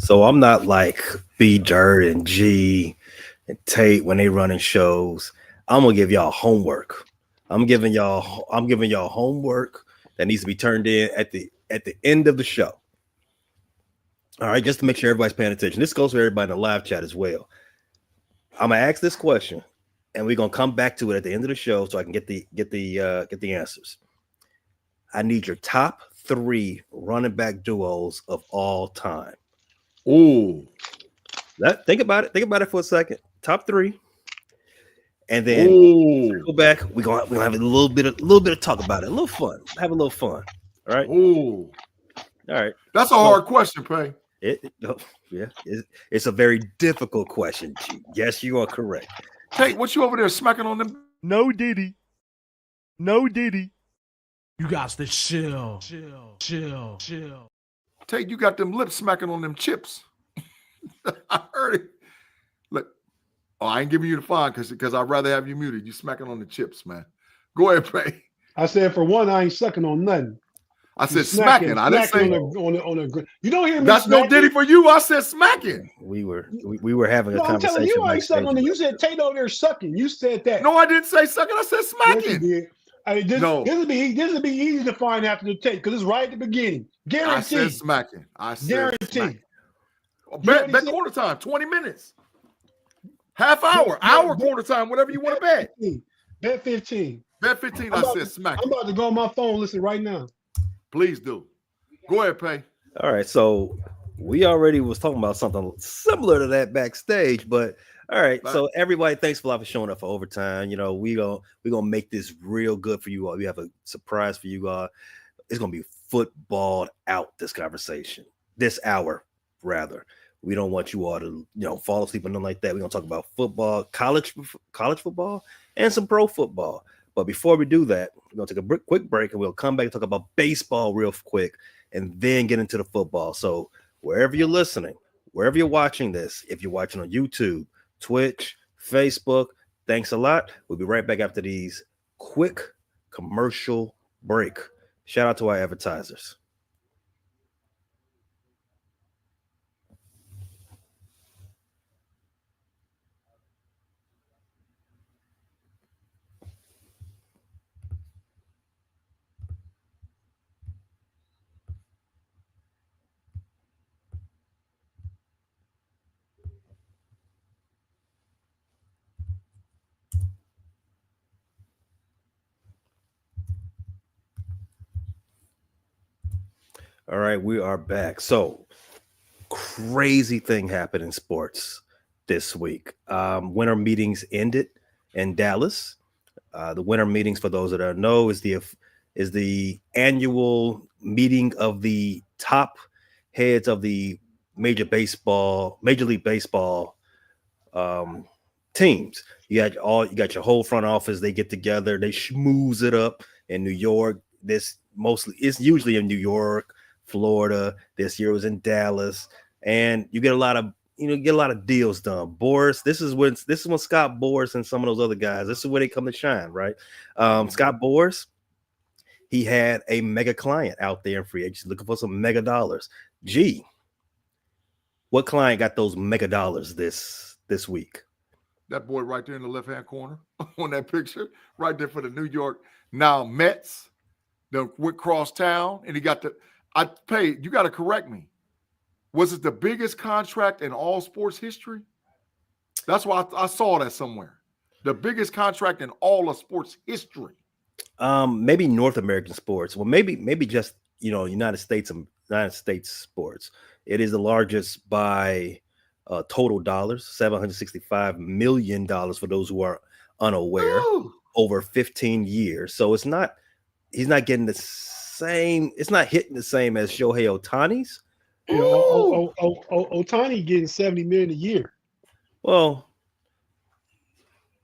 So I'm not like B Dirt and G and Tate when they running shows. I'm gonna give y'all homework. I'm giving y'all homework that needs to be turned in at the end of the show. All right, just to make sure everybody's paying attention. This goes for everybody in the live chat as well. I'm gonna ask this question, and we're gonna come back to it at the end of the show so I can get the answers. I need your top three running back duos of all time. Ooh. Think about it. Think about it for a second. Top three, and then Ooh. go back. We're gonna have a little bit of talk about it. A little fun. Have a little fun. All right. Ooh. All right. That's a hard question, Pay. It's a very difficult question, G. Yes, you are correct. Tate, what you over there smacking on them? No Diddy. No Diddy. You got to chill. Tate, you got them lips smacking on them chips. I heard it. Look, I ain't giving you the fine because I'd rather have you muted. You smacking on the chips, man. Go ahead, Pay. I said for one, I ain't sucking on nothing. I said smacking. I didn't say on a. You don't hear me. That's smacking? no Diddy for you. I said smacking. We were having a No, I'm conversation. telling you, I ain't backstage sucking on it. You about said Tate over there sucking. You said that. No, I didn't say sucking. I said Yes, smacking. you did. I mean, this would be easy to find after the tape because it's right at the beginning. Guaranteed. I said smacking. I said Guaranteed. smacking. Bet quarter time, 20 minutes. Half hour, quarter time, whatever you want to bet. 15. Bet 15. Bet 15, I said smacking. I'm about to go on my phone, listen right now. Please do. Go ahead, Pay. All right, so we already was talking about something similar to that backstage, but all right. Bye. So everybody, thanks a lot for showing up for overtime. You know, we gonna make this real good for you all. We have a surprise for you all. It's gonna be footballed out this conversation, this hour rather. We don't want you all to fall asleep or nothing like that. We're gonna talk about football, college football, and some pro football. But before we do that, we're gonna take a quick break and we'll come back and talk about baseball real quick, and then get into the football. So wherever you're listening, wherever you're watching this, if you're watching on YouTube, Twitch, Facebook, thanks a lot. We'll be right back after these quick commercial break. Shout out to our advertisers. All right, we are back. So, crazy thing happened in sports this week. Winter meetings ended in Dallas. The winter meetings, for those that don't know, is the annual meeting of the top heads of the Major League Baseball teams. You got your whole front office. They get together. They schmooze it up in New York. It's usually in New York, Florida. This year was in Dallas, and you get a lot of deals done. Boris, this is when Scott Boris and some of those other guys, this is where they come to shine, right? Scott Boris, he had a mega client out there in free agency looking for some mega dollars. Gee, what client got those mega dollars this week? That boy right there in the left-hand corner on that picture, right there for the New York now Mets. They went cross town, and he got you got to correct me. Was it the biggest contract in all sports history? That's why I saw that somewhere. The biggest contract in all of sports history. Maybe North American sports. Well, maybe just United States sports. It is the largest by total dollars, $765 million for those who are unaware. Ooh. Over 15 years. So he's not getting the same. It's not hitting the same as Shohei Ohtani's. Ohtani getting $70 million a year. Well,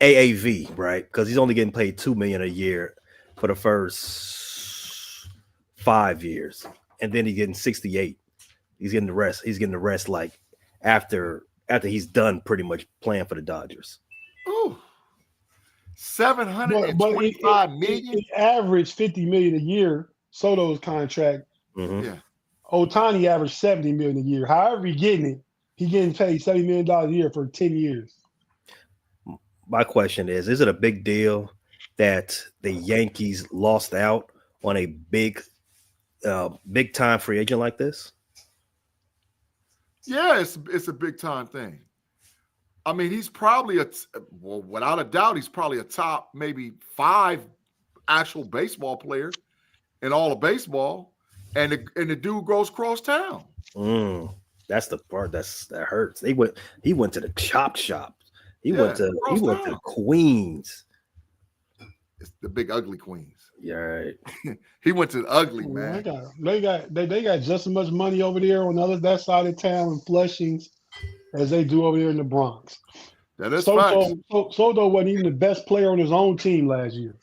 AAV, right? Because he's only getting paid $2 million a year for the first 5 years, and then he's getting 68. He's getting the rest. He's getting the rest like after he's pretty much playing for the Dodgers. Ooh. $725 million. It averaged $50 million a year. Soto's contract. Mm-hmm. Yeah. Otani averaged $70 million a year. However, he getting paid $70 million a year for 10 years. My question is it a big deal that the Yankees lost out on a big time free agent like this? Yeah, it's a big time thing. I mean, he's probably without a doubt, he's probably a top maybe 5 actual baseball player in all of baseball, and the dude goes cross town. That's the part that hurts. He went to the chop shop. He went to Queens. It's the big ugly Queens. Yeah, right. He went to the ugly, man. They got just as much money over there on that side of town in Flushings as they do over there in the Bronx. That is facts. Soto wasn't even the best player on his own team last year.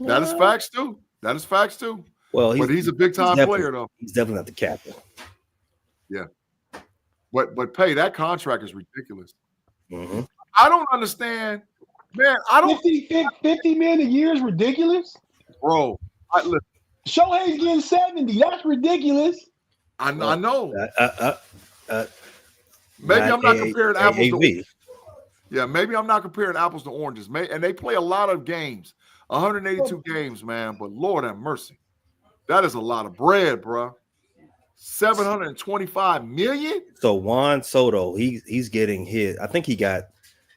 That is facts too. Well, but he's a big time player though. He's definitely not the captain. Yeah, but pay that contract is ridiculous. Mm-hmm. I don't understand, man. I don't 50 million a year is ridiculous, bro. Listen, Shohei's getting 70. That's ridiculous. I know. Maybe I'm not comparing apples to. Yeah, maybe I'm not comparing apples to oranges. And they play a lot of games, 182 games, man. But Lord have mercy, that is a lot of bread, bro. 725 million. So Juan Soto, he's getting his. I think he got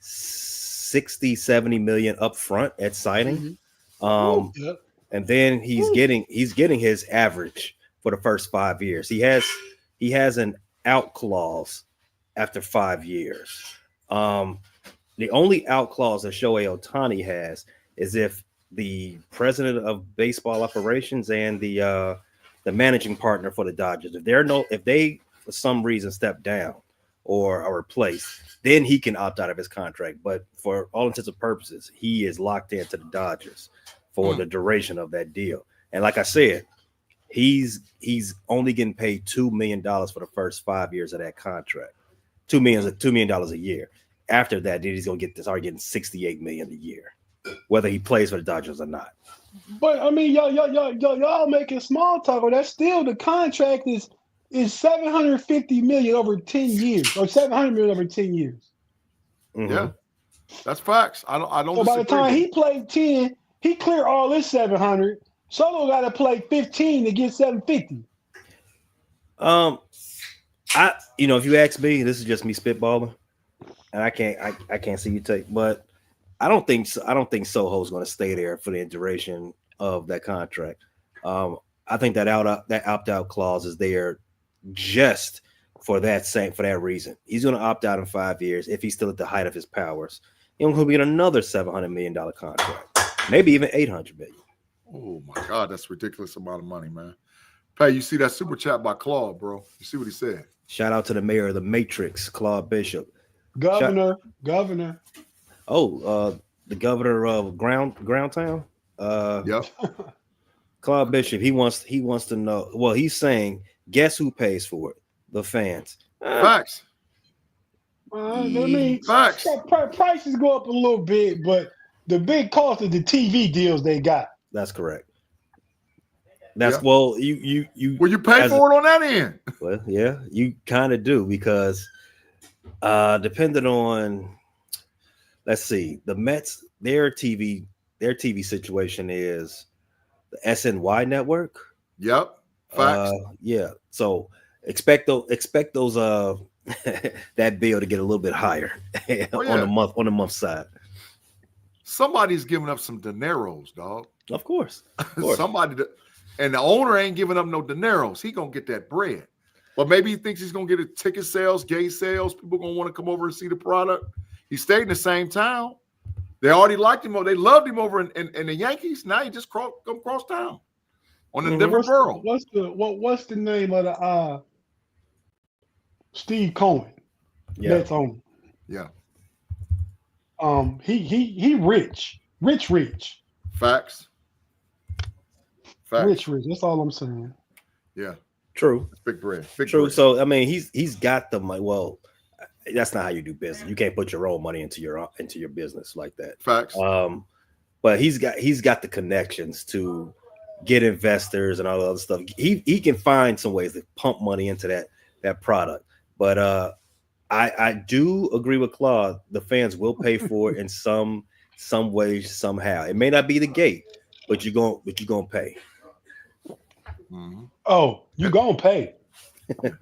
60-70 million up front at signing. Mm-hmm. And then he's getting his average for the first 5 years. He has an out clause after 5 years. The only out clause that Shohei Ohtani has is if the president of baseball operations and the managing partner for the Dodgers, if they for some reason step down or are replaced, then he can opt out of his contract. But for all intents and purposes, he is locked into the Dodgers for the duration of that deal. And like I said, he's only getting paid $2 million for the first 5 years of that contract. $2 million a year. After that, then he's gonna getting $68 million a year, whether he plays for the Dodgers or not. But I mean, y'all making small talk. Or that's still the contract is $750 million over 10 years, or $700 million over 10 years. Mm-hmm. Yeah, that's facts. I don't. So by the time he played 10, he cleared all his 700. Soto got to play 15 to get 750. If you ask me, this is just me spitballing, and I can't see you take, but I don't think Soho's going to stay there for the duration of that contract. I think that opt-out clause is there just for that reason. He's going to opt out in 5 years if he's still at the height of his powers. He's going to get another $700 million contract, maybe even $800 million. Oh my God, that's a ridiculous amount of money, man. Hey, you see that super chat by Claude, bro? You see what he said? Shout out to the mayor of the Matrix, Claude Bishop. Governor. Oh, the governor of Groundtown. Yep. Claude Bishop. He wants to know. Well, he's saying, guess who pays for it? The fans. Facts. Facts. Prices go up a little bit, but the big cost is the TV deals they got. That's correct. That's you pay for it on that end. Well, yeah, you kind of do, because depending on, let's see, the Mets, their TV situation is the SNY network. Yep. Facts. Yeah. So expect those that bill to get a little bit higher on the month side. Somebody's giving up some dineros, dog. Of course. And the owner ain't giving up no dineros. He gonna get that bread. But maybe he thinks he's gonna get a ticket sales, gate sales. People gonna want to come over and see the product. He stayed in the same town. They already liked him. They loved him over in the Yankees. Now he just come cross town on a different borough. What's the name of the Steve Cohen? Yeah. Mets owner. Yeah. He rich. Facts. Rich. That's all I'm saying. Yeah. True. It's big bread. True. Bread. So I mean, he's got the money. Well, that's not how you do business. You can't put your own money into your business like that. Facts. But he's got the connections to get investors and all the other stuff. He can find some ways to pump money into that product. But I do agree with Claude. The fans will pay for it in some way, somehow. It may not be the gate, but you're gonna pay. Mm-hmm. Oh, you gonna pay. and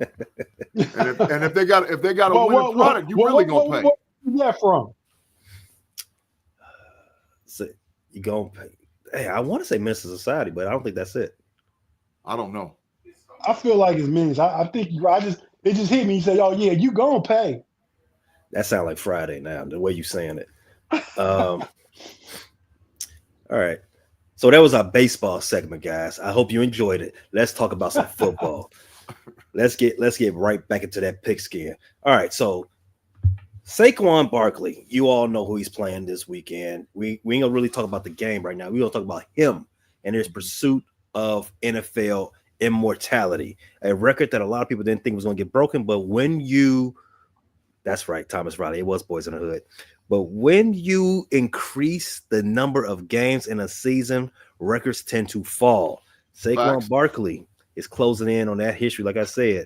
if they got a winning product, you really gonna pay. Where you that from? So you gonna pay. Hey, I want to say Minister Society, but I don't think that's it. I don't know. I feel like it's minutes. I think it just hit me. You say, "Oh yeah, you gonna pay." That sounds like Friday now, the way you saying it. All right. So that was our baseball segment, guys. I hope you enjoyed it. Let's talk about some football. Let's get right back into that pigskin. All right. So Saquon Barkley, you all know who he's playing this weekend. We ain't gonna really talk about the game right now. We're gonna talk about him and his pursuit of NFL immortality, a record that a lot of people didn't think was gonna get broken. But that's right, Thomas Riley, it was Boys in the Hood. But when you increase the number of games in a season, records tend to fall. Saquon Barkley is closing in on that history. Like I said,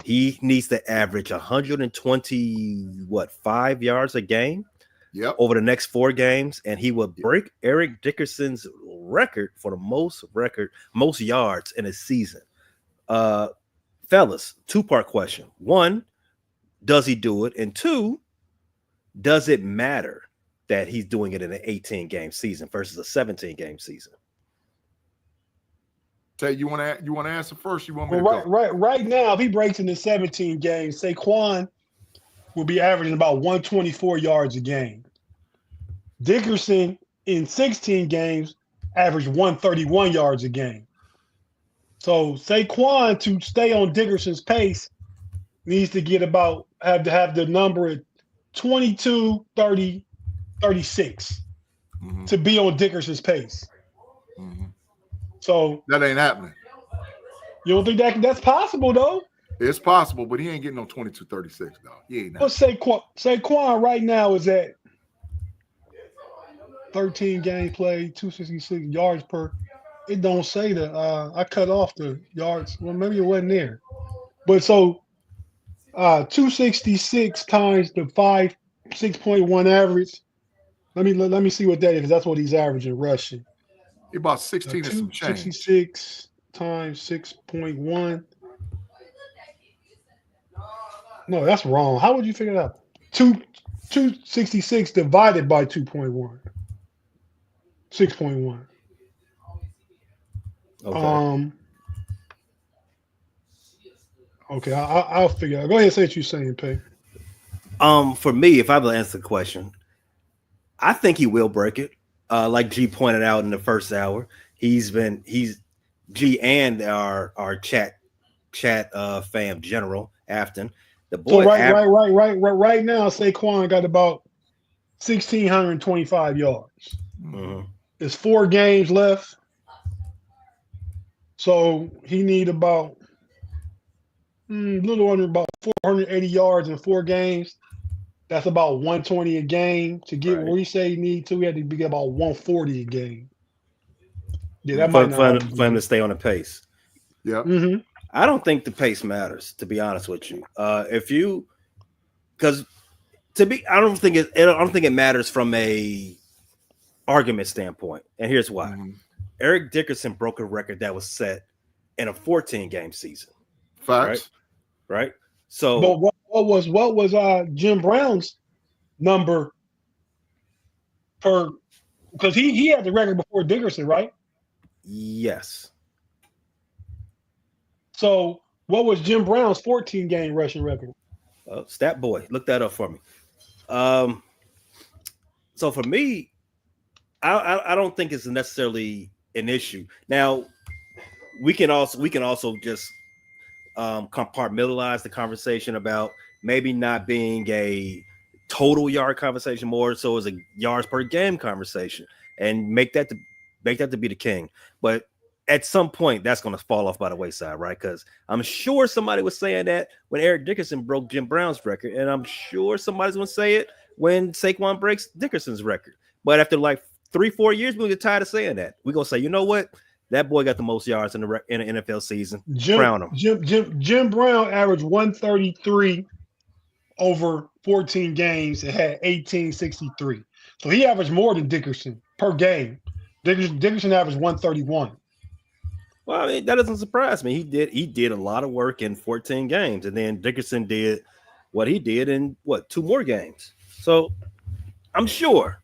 he needs to average 125 yards a game over the next 4 games, and he will break Eric Dickerson's record for the most yards in a season. Fellas, 2-part question. 1, does he do it? And 2, does it matter that he's doing it in an 18-game season versus a 17-game season? Tay, you want to answer first? You want me to go? Right now, if he breaks into 17 games, Saquon will be averaging about 124 yards a game. Dickerson in 16 games averaged 131 yards a game. So Saquon, to stay on Dickerson's pace, needs to get have the number at 22, 30, 36 to be on Dickerson's pace. Mm-hmm. So that ain't happening. You don't think that's possible though? It's possible, but he ain't getting no 22, 36 though. He ain't. But Saquon right now is at 13 games played, 266 yards per. It don't say that. I cut off the yards. Well, maybe it wasn't there. But so 266 times the 6.1 average. Let me see what that is, because that's what he's averaging rushing. About 16 and some change. 266 times 6.1. No, that's wrong. How would you figure it out? 266 divided by 2.1. 6.1. Okay. Okay, I'll figure it out. Go ahead and say what you're saying, Pay. For me, if I have to answer the question, I think he will break it. Like G pointed out in the first hour, he's G and our chat fam General Afton. The boy. So right now, Saquon got about 1,625 yards. Mm-hmm. There's 4 games left, so he need about a little under about 480 yards in 4 games. That's about 120 a game. To get where he say he need to, he had to be about 140 a game. Yeah, that might not for him to stay on the pace. Yeah. Mm-hmm. I don't think the pace matters, to be honest with you. I don't think it matters from a argument standpoint. And here's why. Mm-hmm. Eric Dickerson broke a record that was set in a 14-game season. Facts. Right? So but what was Jim Brown's number per, because he had the record before Dickerson, right? Yes. So what was Jim Brown's 14-game rushing record? Stat boy, look that up for me. So for me, I don't think it's necessarily an issue. Now, we can also just compartmentalize the conversation about maybe not being a total yard conversation, more so as a yards per game conversation, and make that to be the king. But at some point, that's going to fall off by the wayside, right? Because I'm sure somebody was saying that when Eric Dickerson broke Jim Brown's record, and I'm sure somebody's going to say it when Saquon breaks Dickerson's record. But after like 3-4 years, we're going to get tired of saying that. We're going to say, you know what? That boy got the most yards in an NFL season. Jim, Crown him. Jim Brown averaged 133 over 14 games and had 1863. So he averaged more than Dickerson per game. Dickerson averaged 131. Well, I mean, that doesn't surprise me. He did a lot of work in 14 games, and then Dickerson did what he did in 2 more games. So I'm sure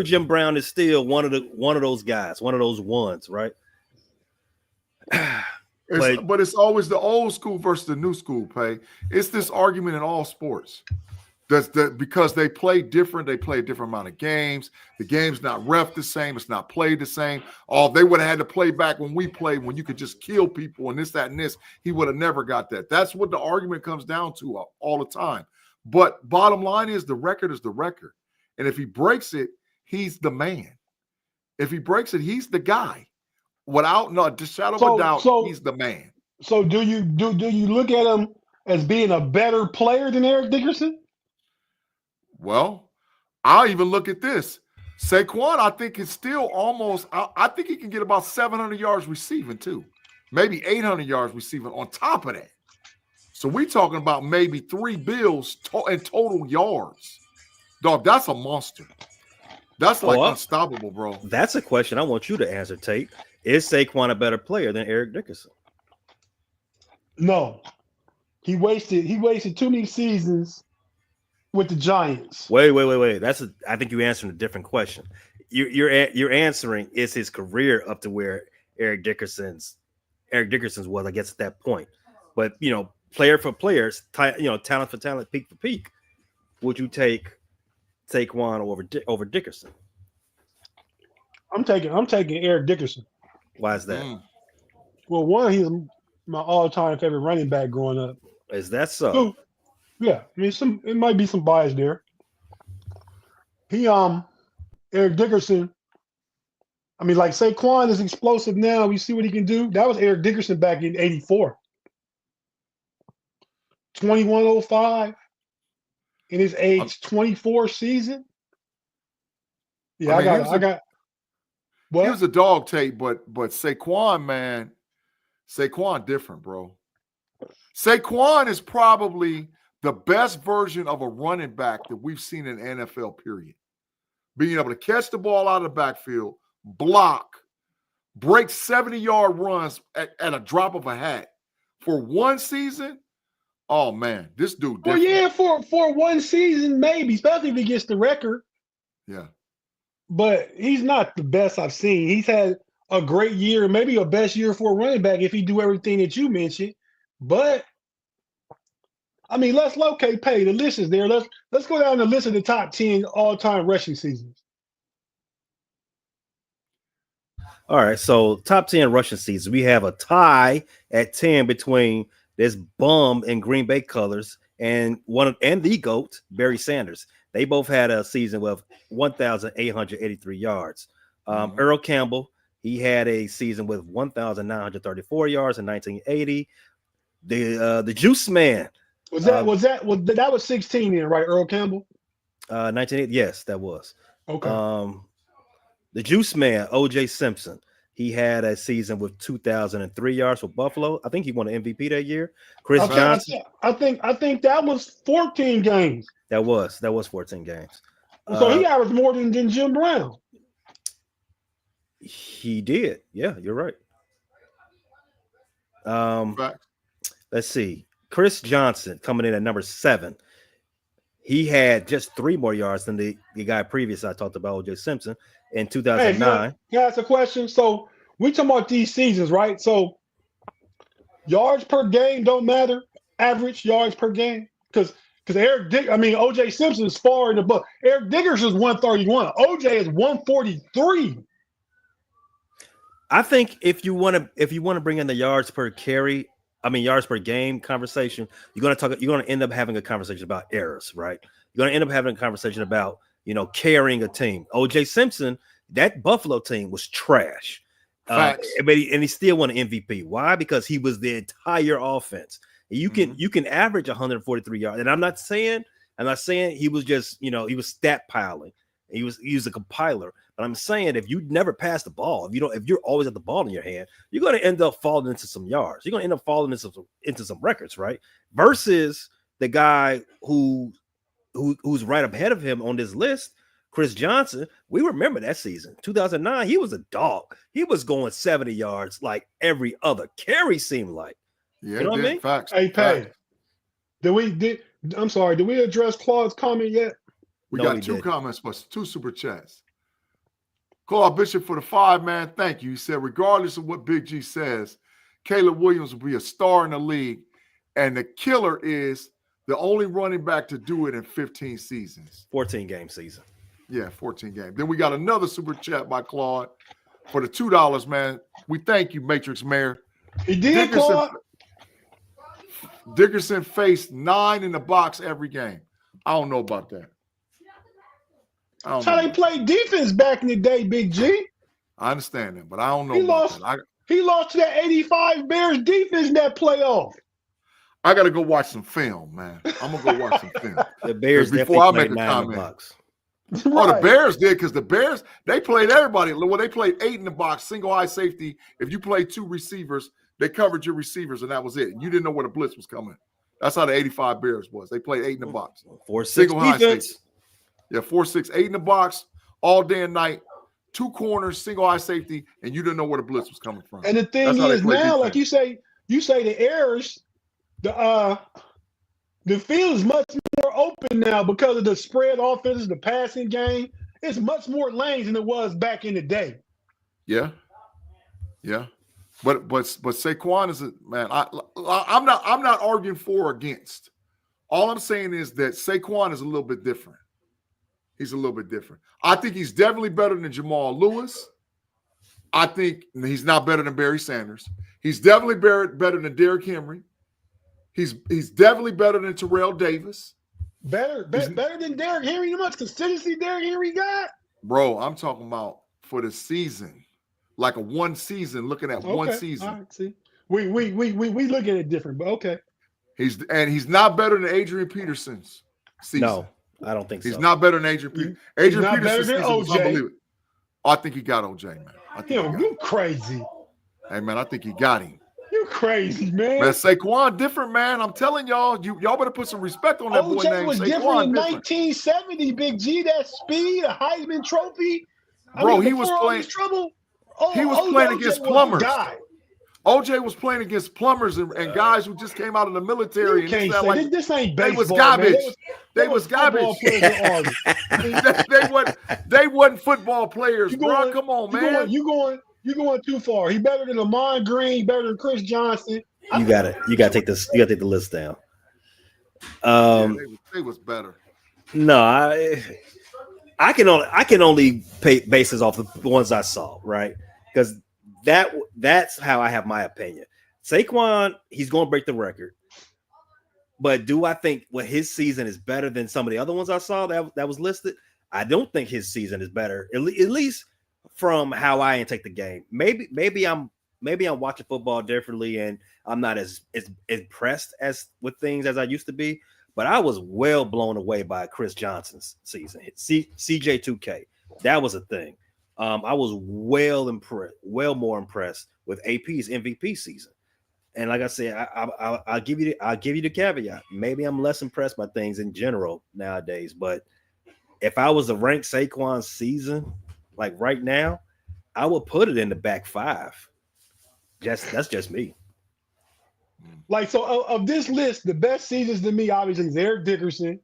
Jim Brown is still one of those guys, one of those ones, right? But it's always the old school versus the new school, Pay. It's this argument in all sports. Because they play different, they play a different amount of games. The game's not ref the same, it's not played the same. Oh, they would have had to play back when we played, when you could just kill people and this, that, and this. He would have never got that. That's what the argument comes down to all the time. But bottom line is the record is the record. And if he breaks it, he's the man. If he breaks it, he's the guy. Without a shadow of a doubt, he's the man. So do you look at him as being a better player than Eric Dickerson? Well, I'll even look at this. Saquon, I think, is still almost – I think he can get about 700 yards receiving too. Maybe 800 yards receiving on top of that. So we're talking about maybe 3 bills in total yards. Dog, that's a monster. That's like unstoppable, bro. That's a question I want you to answer, Tate. Is Saquon a better player than Eric Dickerson? No. He wasted too many seasons with the Giants. Wait. I think you're answering a different question. You're answering, is his career up to where Eric Dickerson's was, I guess, at that point. But player for players, talent for talent, peak for peak, would you take Saquon over Dickerson? I'm taking Eric Dickerson. Why is that? Well, one, he's my all-time favorite running back growing up. Is that so? Two, yeah, I mean, it might be some bias there. Eric Dickerson. I mean, like Saquon is explosive now. We see what he can do. That was Eric Dickerson back in '84. 2105 in his age 24 season. Yeah, I got. What? He was a dog, Tate, but Saquon, man, Saquon different, bro. Saquon is probably the best version of a running back that we've seen in NFL, period. Being able to catch the ball out of the backfield, block, break 70-yard runs at a drop of a hat. For one season, oh, man, this dude different. Well, yeah, for one season, maybe, especially if he gets the record. Yeah. But he's not the best I've seen. He's had a great year, maybe a best year for a running back if he do everything that you mentioned. But I mean, let's locate Pay. The list is there. Let's go down the list of the top 10 all-time rushing seasons. All right, so top 10 rushing seasons. We have a tie at 10 between this bum in Green Bay colors and the GOAT, Barry Sanders. They both had a season with 1,883 yards. Earl Campbell, he had a season with 1,934 yards in 1980. The Juice Man. That was 16 then, right? Earl Campbell? 1980. Yes, that was. Okay. The Juice Man, O.J. Simpson. He had a season with 2,003 yards for Buffalo. I think he won an MVP that year. Chris Johnson. I think that was 14 games. That was 14 games. So he averaged more than Jim Brown. He did. Yeah, you're right. Let's see. Chris Johnson coming in at number 7. He had just 3 more yards than the guy previous I talked about, O.J. Simpson, in 2009. Hey, can I ask a question? So we talking about these seasons, right? So yards per game don't matter. Average yards per game, because O.J. Simpson is far in the book. Eric Dickerson is 131. O.J. is 143. I think if you want to bring in the yards per game conversation, you're going to end up having a conversation about errors, right? You're going to end up having a conversation about, carrying a team. O.J. Simpson, that Buffalo team was trash. And he still won an MVP. Why? Because he was the entire offense. You can average 143 yards. And I'm not saying he was just, he was stat piling. He was a compiler. But I'm saying if you never pass the ball, if you're always at the ball in your hand, you're going to end up falling into some yards. You're going to end up falling into some records, right? Versus the guy who's right up ahead of him on this list, Chris Johnson. We remember that season, 2009. He was a dog. He was going 70 yards like every other carry seemed like. Yeah, you know what I mean? Facts. Hey, Pay. Facts. I'm sorry. Did we address Claude's comment yet? We No, got we 2 didn't. comments, but 2 super chats. Claude Bishop for the 5, man. Thank you. He said, regardless of what Big G says, Caleb Williams will be a star in the league, and the killer is the only running back to do it in 15 seasons. 14-game season. Yeah, 14 games. Then we got another super chat by Claude for the $2, man. We thank you, Matrix Mayor. He did, Claude. Dickerson faced 9 in the box every game. I don't know about that. That's how they played defense back in the day, Big G. I understand that, but I don't know. He lost to that 85 Bears defense in that playoff. I got to go watch some film, man. I'm going to go watch some film. The Bears Before I definitely make played a 9 in the comment. box. Oh, the Bears did, because the Bears, they played everybody. Well, they played 8 in the box, single high safety. If you played 2 receivers, they covered your receivers, and that was it. You didn't know where the blitz was coming. That's how the 85 Bears was. They played 8 in the box. 4-6 Single high defense. safety. Yeah, 4-6, 8 in the box, all day and night, 2 corners, single high safety, and you didn't know where the blitz was coming from. And the thing is now, like you say the errors, the field is much more open now because of the spread offenses, the passing game. It's much more lanes than it was back in the day. Yeah. But Saquon is I'm not arguing for or against. All I'm saying is that Saquon is a little bit different. He's a little bit different. I think he's definitely better than Jamal Lewis. I think he's not better than Barry Sanders. He's definitely better than Derrick Henry. He's definitely better than Terrell Davis. Better than Derrick Henry. How much consistency Derrick Henry got? Bro, I'm talking about for the season. Like a one season, looking at one season. All right, see. We look at it different, but okay. He's not better than Adrian Peterson's season. No, I don't think so. He's not better than Adrian Peterson. Adrian Peterson's season was OJ. unbelievable. I think he got OJ, man. You crazy. Hey, man, I think he got him. You crazy, man. Man, Saquon different, man. I'm telling y'all, y'all better put some respect on that boy OJ named was Saquon. different in 1970, Big G. That speed, a Heisman Trophy. Bro, he was playing. He was playing against plumbers. OJ was playing against plumbers and guys who just came out of the military. You can't say this ain't baseball. They was garbage. They was garbage. They wasn't football players, bro. Come on, man. You going too far. He better than Lamont Green, better than Chris Johnson. You got to take this. You got to take the list down. They was better. No, I can only pay basis off the ones I saw, right? Because that's how I have my opinion. Saquon, he's going to break the record. But do I think his season is better than some of the other ones I saw that was listed? I don't think his season is better, at least from how I take the game. Maybe I'm watching football differently, and I'm not as impressed as with things as I used to be. But I was well blown away by Chris Johnson's season. CJ2K, that was a thing. I was well more impressed with AP's MVP season. And like I said, I'll give you the caveat. Maybe I'm less impressed by things in general nowadays. But if I was to rank Saquon's season, like right now, I would put it in the back 5. That's just me. Like, so of this list, the best seasons to me, obviously, is Eric Dickerson.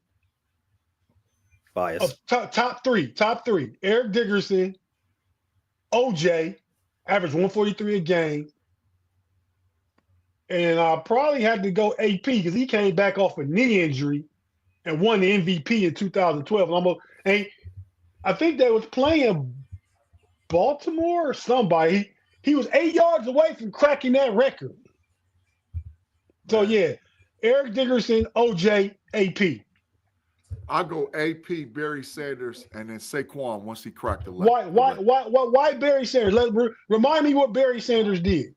Bias. Top three. Eric Dickerson, OJ, average 143 a game. And I probably had to go AP because he came back off a knee injury and won the MVP in 2012. And I think they was playing Baltimore or somebody. He was 8 yards away from cracking that record. So, yeah, Eric Dickerson, OJ, AP. I go AP, Barry Sanders, and then Saquon once he cracked the leg. Why Barry Sanders? Remind me what Barry Sanders did.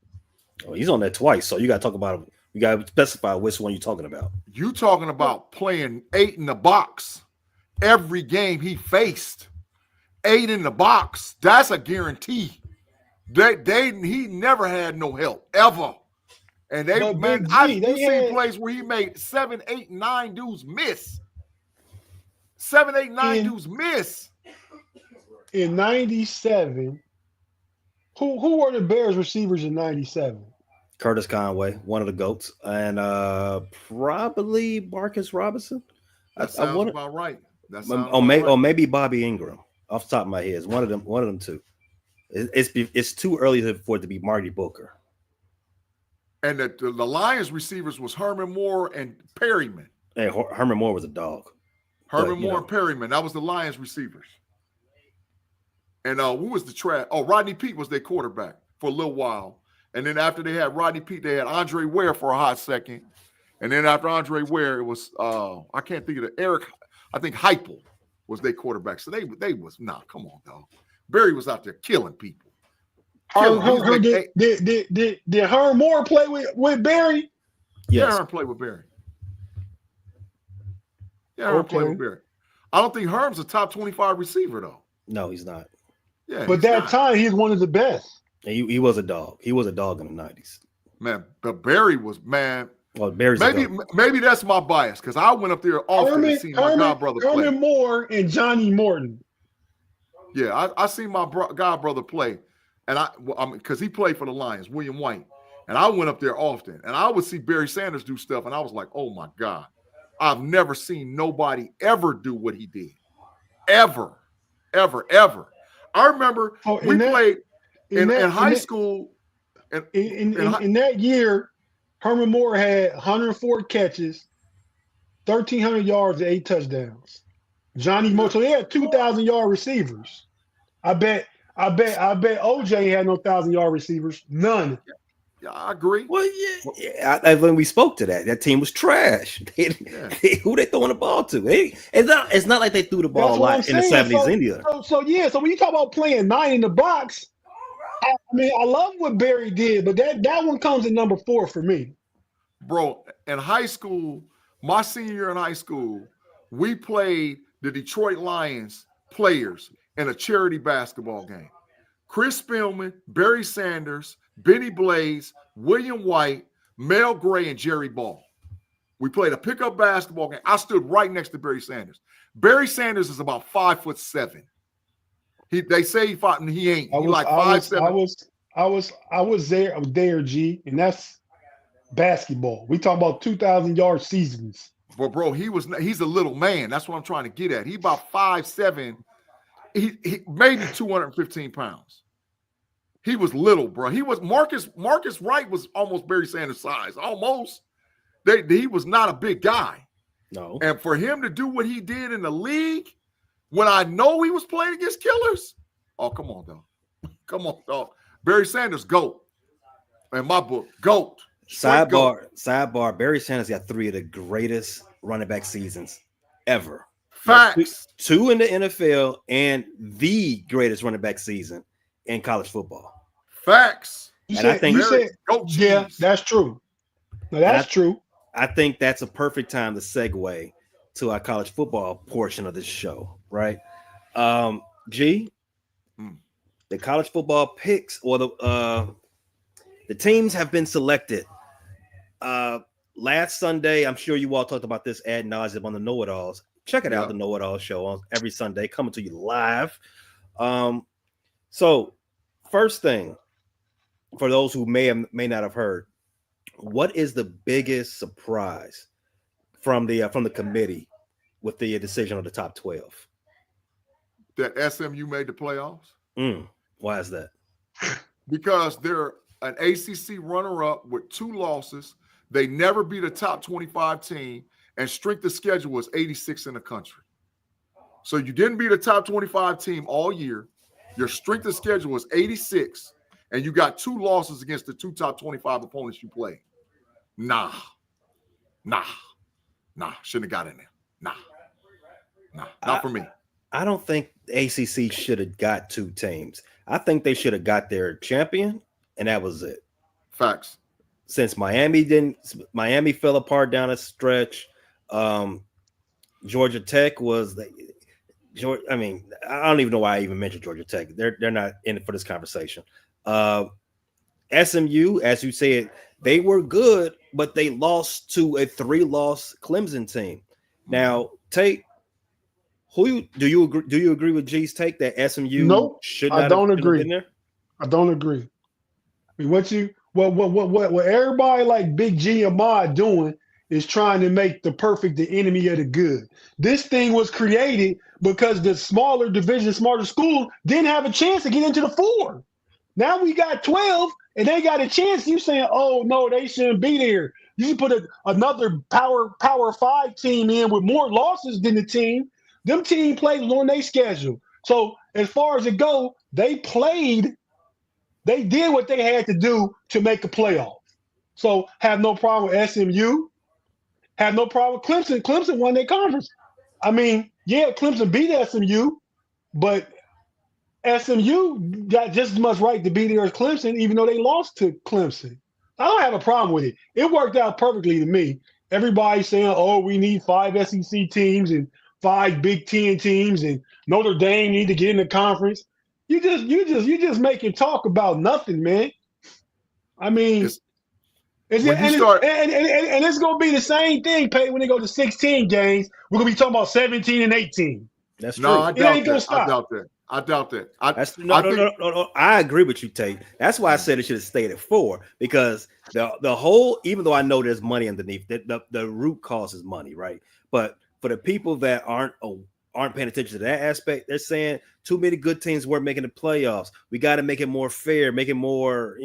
Oh, he's on that twice, so you got to talk about him. You got to specify which one you're talking about. You talking about playing 8 in the box every game he faced. 8 in the box, that's a guarantee. He never had no help ever. And But Big G, you seen plays where he made 7, 8, 9 dudes miss. 7, 8, 9 dudes miss. In 97, who were the Bears receivers in 97? Curtis Conway, one of the GOATs, and probably Marcus Robinson. That sounds about right. Or maybe Bobby Ingram. Off the top of my head, it's one of them two. It's too early for it to be Marty Booker. And the Lions receivers was Herman Moore and Perryman. Hey, Herman Moore was a dog. Herman Moore and Perryman. That was the Lions receivers. And who was the trash? Oh, Rodney Peete was their quarterback for a little while. And then after they had Rodney Peete, they had Andre Ware for a hot second. And then after Andre Ware, it was I can't think of it. Eric, I think Heupel was their quarterback. So they was come on, dog. Barry was out there killing people. Did Herman Moore play with Barry? Yes. Yeah, Herm played with Barry. Yeah, Herm played with Barry. I don't think Herm's a top 25 receiver, though. No, he's not. Yeah, but that time he was one of the best. He was a dog. He was a dog in the 90s. Man, but Barry was, man. Well, Barry's maybe that's my bias because I went up there often to see my godbrother play. Herman Moore and Johnny Morton. Yeah, I seen my godbrother play, and because he played for the Lions, William White, and I went up there often, and I would see Barry Sanders do stuff, and I was like, oh my God, I've never seen nobody ever do what he did, ever. I remember we played in high school. In that year, Herman Moore had 104 catches, 1,300 yards, and 8 touchdowns. Johnny Moore, so they had 2,000-yard receivers. I bet OJ had no 1,000-yard receivers, none. Yeah, I agree. Well, yeah. When we spoke to that team was trash. Who they throwing the ball to? It's not like they threw the ball a lot in the 70s either. So when you talk about playing 9 in the box, I love what Barry did, but that one comes at number 4 for me. Bro, in high school, my senior year in high school, we played the Detroit Lions players in a charity basketball game. Chris Spielman, Barry Sanders, Benny Blaze, William White, Mel Gray, and Jerry Ball. We played a pickup basketball game. I stood right next to Barry Sanders. Barry Sanders is about 5'7". They say he fought, and he ain't. He like 5'7". I was there, G, and that's basketball. We talk about 2,000-yard seasons. But bro, he's a little man. That's what I'm trying to get at. He about 5'7". He maybe 215 pounds. He was little, bro. He was Marcus Wright was almost Barry Sanders' size, almost. He was not a big guy. No. And for him to do what he did in the league, when I know he was playing against killers, oh, come on, dog. Come on, dog. Barry Sanders, GOAT. In my book, GOAT. Sidebar. Barry Sanders got 3 of the greatest running back seasons ever. Facts. 2 in the NFL and the greatest running back season in college football. Facts. Yeah, that's true. No, that's true. I think that's a perfect time to segue to our college football portion of this show, right? The college football picks or the teams have been selected. Last Sunday, I'm sure you all talked about this ad nauseum on the Know-It-Alls. Check it out, the Know-It-All show on every Sunday, coming to you live. So first thing, for those who may not have heard, what is the biggest surprise from the committee with the decision of the top 12? That SMU made the playoffs. Why is that? Because they're an ACC runner-up with 2 losses. They never beat a top 25 team, and strength of schedule was 86 in the country. So you didn't beat a top 25 team all year. Your strength of schedule was 86, and you got 2 losses against the 2 top 25 opponents you played. Nah. Shouldn't have got in there. Nah. Not for me. I don't think ACC should have got 2 teams. I think they should have got their champion, and that was it. Facts. Since Miami fell apart down a stretch. Georgia Tech Georgia. I mean, I don't even know why I even mentioned Georgia Tech. They're not in it for this conversation. SMU, as you said, they were good, but they lost to a 3-loss Clemson team. Now, Tate, do you agree? Do you agree with G's take that SMU Nope, should I not don't have agree. been there? I don't agree. I mean, what everybody like Big G and Ma doing is trying to make the perfect the enemy of the good. This thing was created because the smaller division, smarter schools didn't have a chance to get into the 4. Now we got 12, and they got a chance. You saying, "Oh no, they shouldn't be there." You should put another Power 5 team in with more losses than the team. Them team played on their schedule. So as far as it go, they played. They did what they had to do to make a playoff. So have no problem with SMU. Have no problem with Clemson. Clemson won their conference. I mean, yeah, Clemson beat SMU, but SMU got just as much right to be there as Clemson, even though they lost to Clemson. I don't have a problem with it. It worked out perfectly to me. Everybody's saying, "Oh, we need 5 SEC teams and 5 Big Ten teams, and Notre Dame need to get in the conference." You just making talk about nothing, man. I mean, it's going to be the same thing, Pay, when they go to 16 games. We're going to be talking about 17 and 18. That's true. No, I doubt ain't gonna that. stop. I doubt that. No. I agree with you, Tate. That's why I said it should have stayed at 4, because the whole, even though I know there's money underneath, the root cause is money, right? But for the people that aren't paying attention to that aspect, they're saying too many good teams weren't making the playoffs. We got to make it more fair, make it more,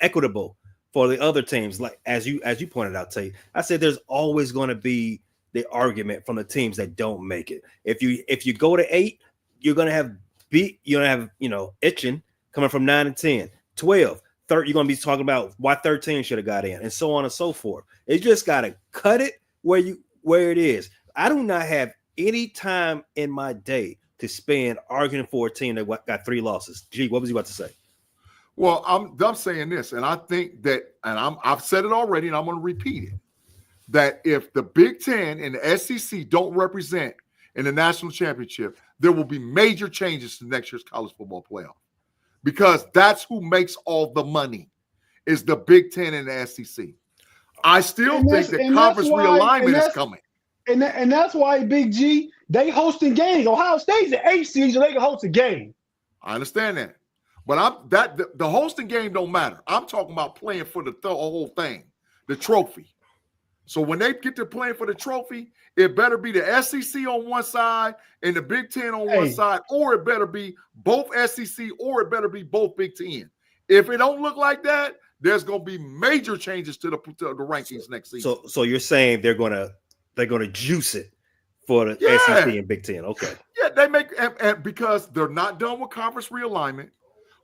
equitable for the other teams. Like as you pointed out, Tate, I said there's always going to be the argument from the teams that don't make it. If you go to 8, you're going to have itching coming from 9 and 10, 12, 13. You're going to be talking about why 13 should have got in, and so on and so forth. You just got to cut it where it is. I do not have any time in my day to spend arguing for a team that got 3 losses. Gee, what was you about to say? Well, I'm saying this, and I think that, and I've said it already, and I'm going to repeat it, that if the Big Ten and the SEC don't represent in the national championship, there will be major changes to next year's college football playoff, because that's who makes all the money, is the Big Ten and the SEC. I still think that conference realignment is coming. And that's why, Big G, they hosting games. Ohio State's the 8 seed, so they can host a game. I understand that. But the hosting game don't matter. I'm talking about playing for the whole thing, the trophy. So when they get to playing for the trophy, it better be the SEC on one side and the Big Ten on one side, or it better be both SEC, or it better be both Big Ten. If it don't look like that, there's going to be major changes to the rankings next season. So you're saying they're going to juice it for the SEC and Big Ten. Okay. Yeah, they make and because they're not done with conference realignment.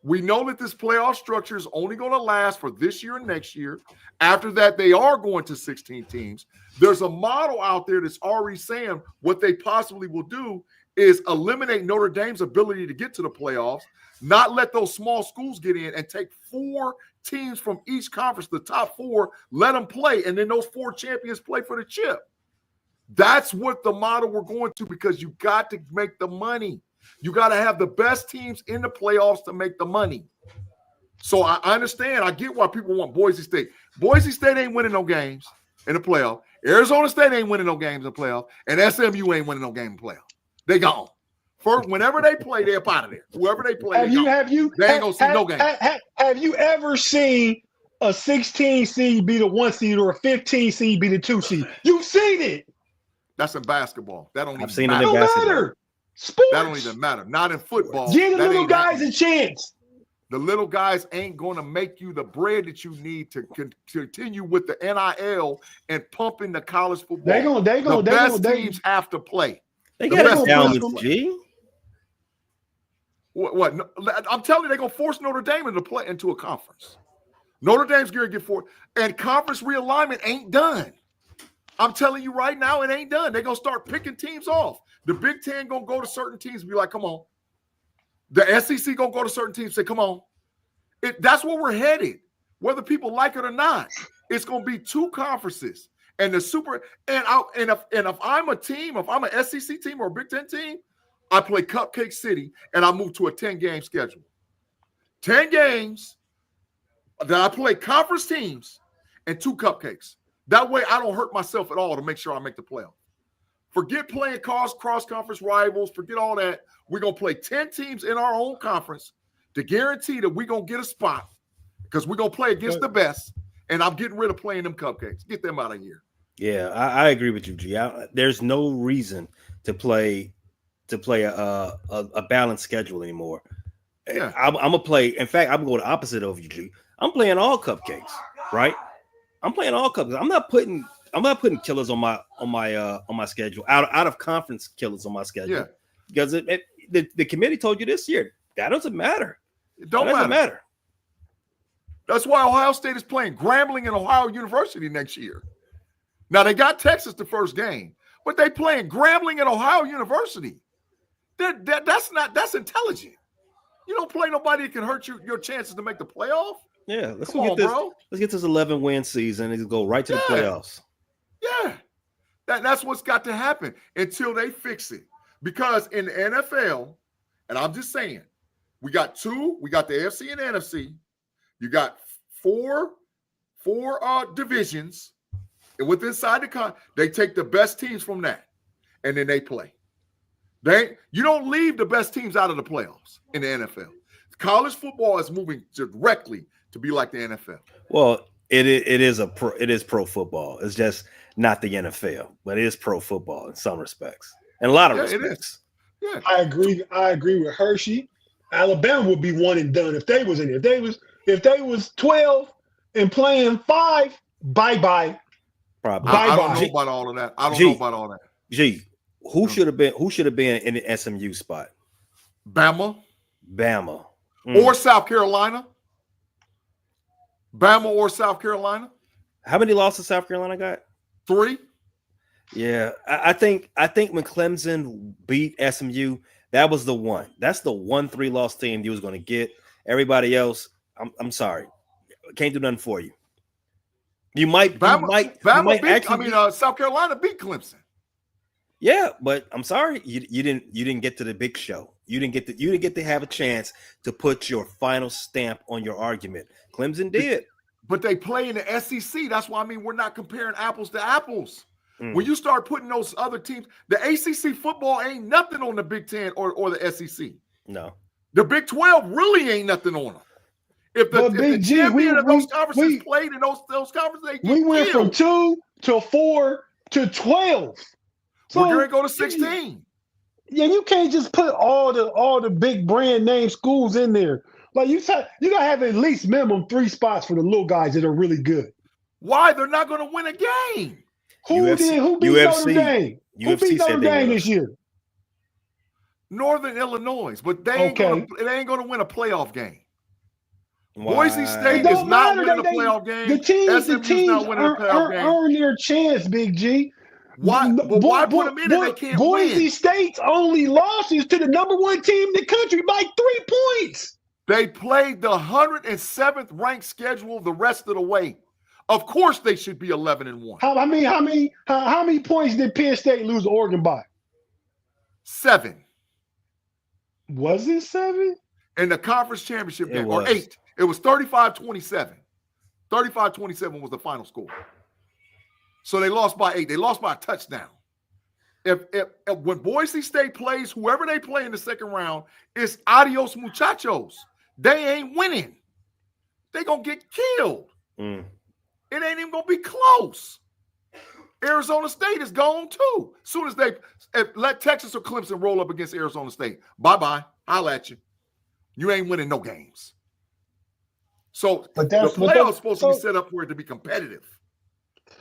We know that this playoff structure is only going to last for this year and next year. After that, they are going to 16 teams. There's a model out there that's already saying what they possibly will do is eliminate Notre Dame's ability to get to the playoffs, not let those small schools get in, and take 4 teams from each conference, the top 4, let them play, and then those 4 champions play for the chip. That's what the model we're going to, because you got to make the money. You got to have the best teams in the playoffs to make the money. So I understand. I get why people want Boise State. Boise State ain't winning no games in the playoff. Arizona State ain't winning no games in the playoff. And SMU ain't winning no game in the playoff. They gone. First, whenever they play, they're up out of there. Whoever they play, they ain't going to see no game. Have you ever seen a 16 seed be the 1 seed or a 15 seed be the 2 seed? You've seen it. That's in basketball. That don't even I've seen matter. it in basketball. Matter. Sports. That don't even matter. Not in football. Give the little guys a chance. The little guys ain't going to make you the bread that you need to continue with the NIL and pumping the college football. The best teams have to play. They got us down with G. What? No, I'm telling you, they're going to force Notre Dame into a conference. Notre Dame's going to get forced. And conference realignment ain't done. I'm telling you right now, it ain't done. They're going to start picking teams off. The Big Ten going to go to certain teams and be like, come on. The SEC going to go to certain teams and say, come on. That's where we're headed, whether people like it or not. It's going to be 2 conferences. And the super and if I'm a team, if I'm an SEC team or a Big Ten team, I play Cupcake City and I move to a 10-game schedule. 10 games that I play conference teams and 2 cupcakes. That way I don't hurt myself at all to make sure I make the playoff. Forget playing cross-conference rivals. Forget all that. We're going to play 10 teams in our own conference to guarantee that we're going to get a spot because we're going to play against the best, and I'm getting rid of playing them cupcakes. Get them out of here. Yeah, I agree with you, G. There's no reason to play a balanced schedule anymore. Yeah. I'm gonna play. In fact, I'm going the opposite of you, G. I'm playing all cupcakes, right? I'm playing all cupcakes. I'm not putting killers on my schedule. Out of conference killers on my schedule. Yeah. Because the committee told you this year that doesn't matter. It doesn't matter. That's why Ohio State is playing Grambling and Ohio University next year. Now, they got Texas the first game, but they playing Grambling and Ohio University. That's intelligent. You don't play nobody that can hurt your chances to make the playoff. Yeah, let's get this 11-win season and go right to the playoffs. Yeah, that's what's got to happen until they fix it. Because in the NFL, and I'm just saying, we got the AFC and NFC. You got four divisions. And with inside they take the best teams from that, and then they play. You don't leave the best teams out of the playoffs in the NFL. College football is moving directly to be like the NFL. Well, it is pro football. It's just not the NFL, but it is pro football in some respects. In a lot of respects. It is. Yeah. I agree with Hershey. Alabama would be one and done if they was in it. If they was 12 and playing 5, bye-bye. Probably. I don't know about all of that. I don't know about all that. G, who should have been in the SMU spot? Bama. Or South Carolina. Bama or South Carolina. How many losses South Carolina got? 3. Yeah, I think when Clemson beat SMU, that was the one. That's the 1-3 loss team you was going to get. Everybody else, I'm sorry, can't do nothing for you. South Carolina beat Clemson. Yeah, but I'm sorry, you didn't get to the big show. You didn't get to have a chance to put your final stamp on your argument. Clemson did. But they play in the SEC. That's why we're not comparing apples to apples. When you start putting those other teams, the ACC football ain't nothing on the Big Ten or the SEC. No. The Big 12 really ain't nothing on them. If the champion of those conferences played in those conferences, we went from 2 to 4 to 12. So we're going to go to 16. Yeah, you can't just put all the big brand name schools in there. Like you got to have at least minimum 3 spots for the little guys that are really good. Why? They're not going to win a game. Who beat Notre Dame? Who beat Notre Dame this year? Northern Illinois, but they ain't going to win a playoff game. Why? Boise State is not winning a playoff game. The teams not winning a playoff game. earn their chance, Big G. Why? But why put them in if they can't Boise win? State's only losses to the number 1 team in the country by 3 points. They played the 107th ranked schedule the rest of the way. Of course, they should be 11-1. How many points did Penn State lose to Oregon by? 7. Was it 7? In the conference championship game, was. or 8. It was 35-27. 35-27 was the final score. So they lost by 8. They lost by a touchdown. If when Boise State plays, whoever they play in the second round, it's adios muchachos. They ain't winning. They gonna get killed. It ain't even gonna be close. Arizona State is gone too. As soon as they let Texas or Clemson roll up against Arizona State, bye-bye. I'll at you. You ain't winning no games. So the playoffs supposed to be set up for it to be competitive.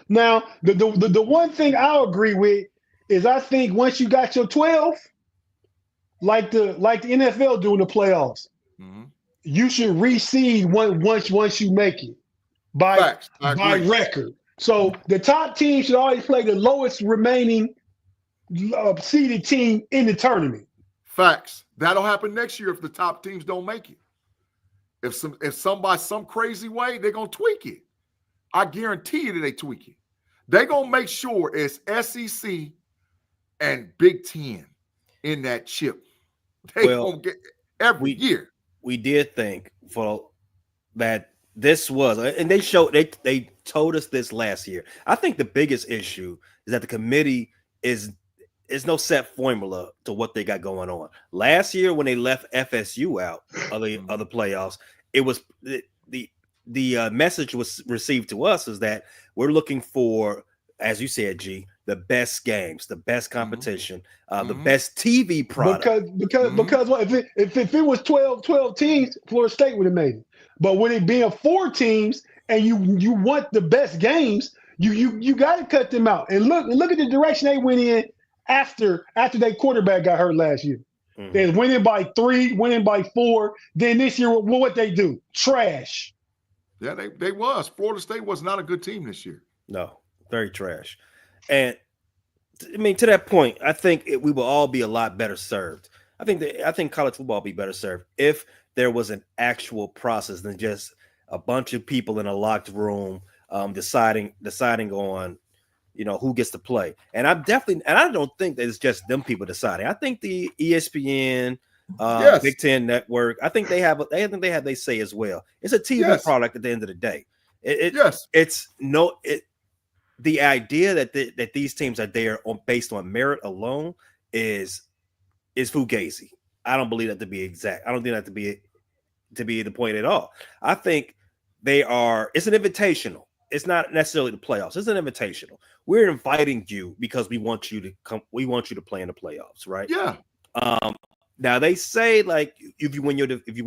Now, the one thing I'll agree with is I think once you got your 12, like the NFL doing the playoffs, you should reseed once you make it by record. So the top team should always play the lowest remaining seeded team in the tournament. Facts. That'll happen next year if the top teams don't make it. If some crazy way, they're gonna tweak it. I guarantee you that they tweak it. They're going to make sure it's SEC and Big Ten in that chip. They going to get every year. We did think for that this was, and they told us this last year. I think the biggest issue is that the committee is no set formula to what they got going on. Last year when they left FSU out of the playoffs, it was the message was received to us is that we're looking for, as you said, G, the best games, the best competition, the best TV product. Because what, if it was 12 teams, Florida State would have made it. But with it being 4 teams and you want the best games, you got to cut them out. And look at the direction they went in after their quarterback got hurt last year. They winning by 3, winning by 4. Then this year, what they do? Trash. Yeah, they was. Florida State was not a good team this year. No, very trash. And I mean, to that point, I think we will all be a lot better served. I think college football will be better served if there was an actual process than just a bunch of people in a locked room deciding on, who gets to play. And I don't think that it's just them people deciding. I think the ESPN, Big Ten Network, I think they have they say as well. It's a TV product at the end of the day. The idea that these teams are there based on merit alone is fugazi. I don't believe that to be exact. I don't think that to be the point at all. I think it's an invitational. It's not necessarily the playoffs. It's an invitational. We're inviting you because we want you to come. We want you to play in the playoffs, right? Yeah. Now they say like if you win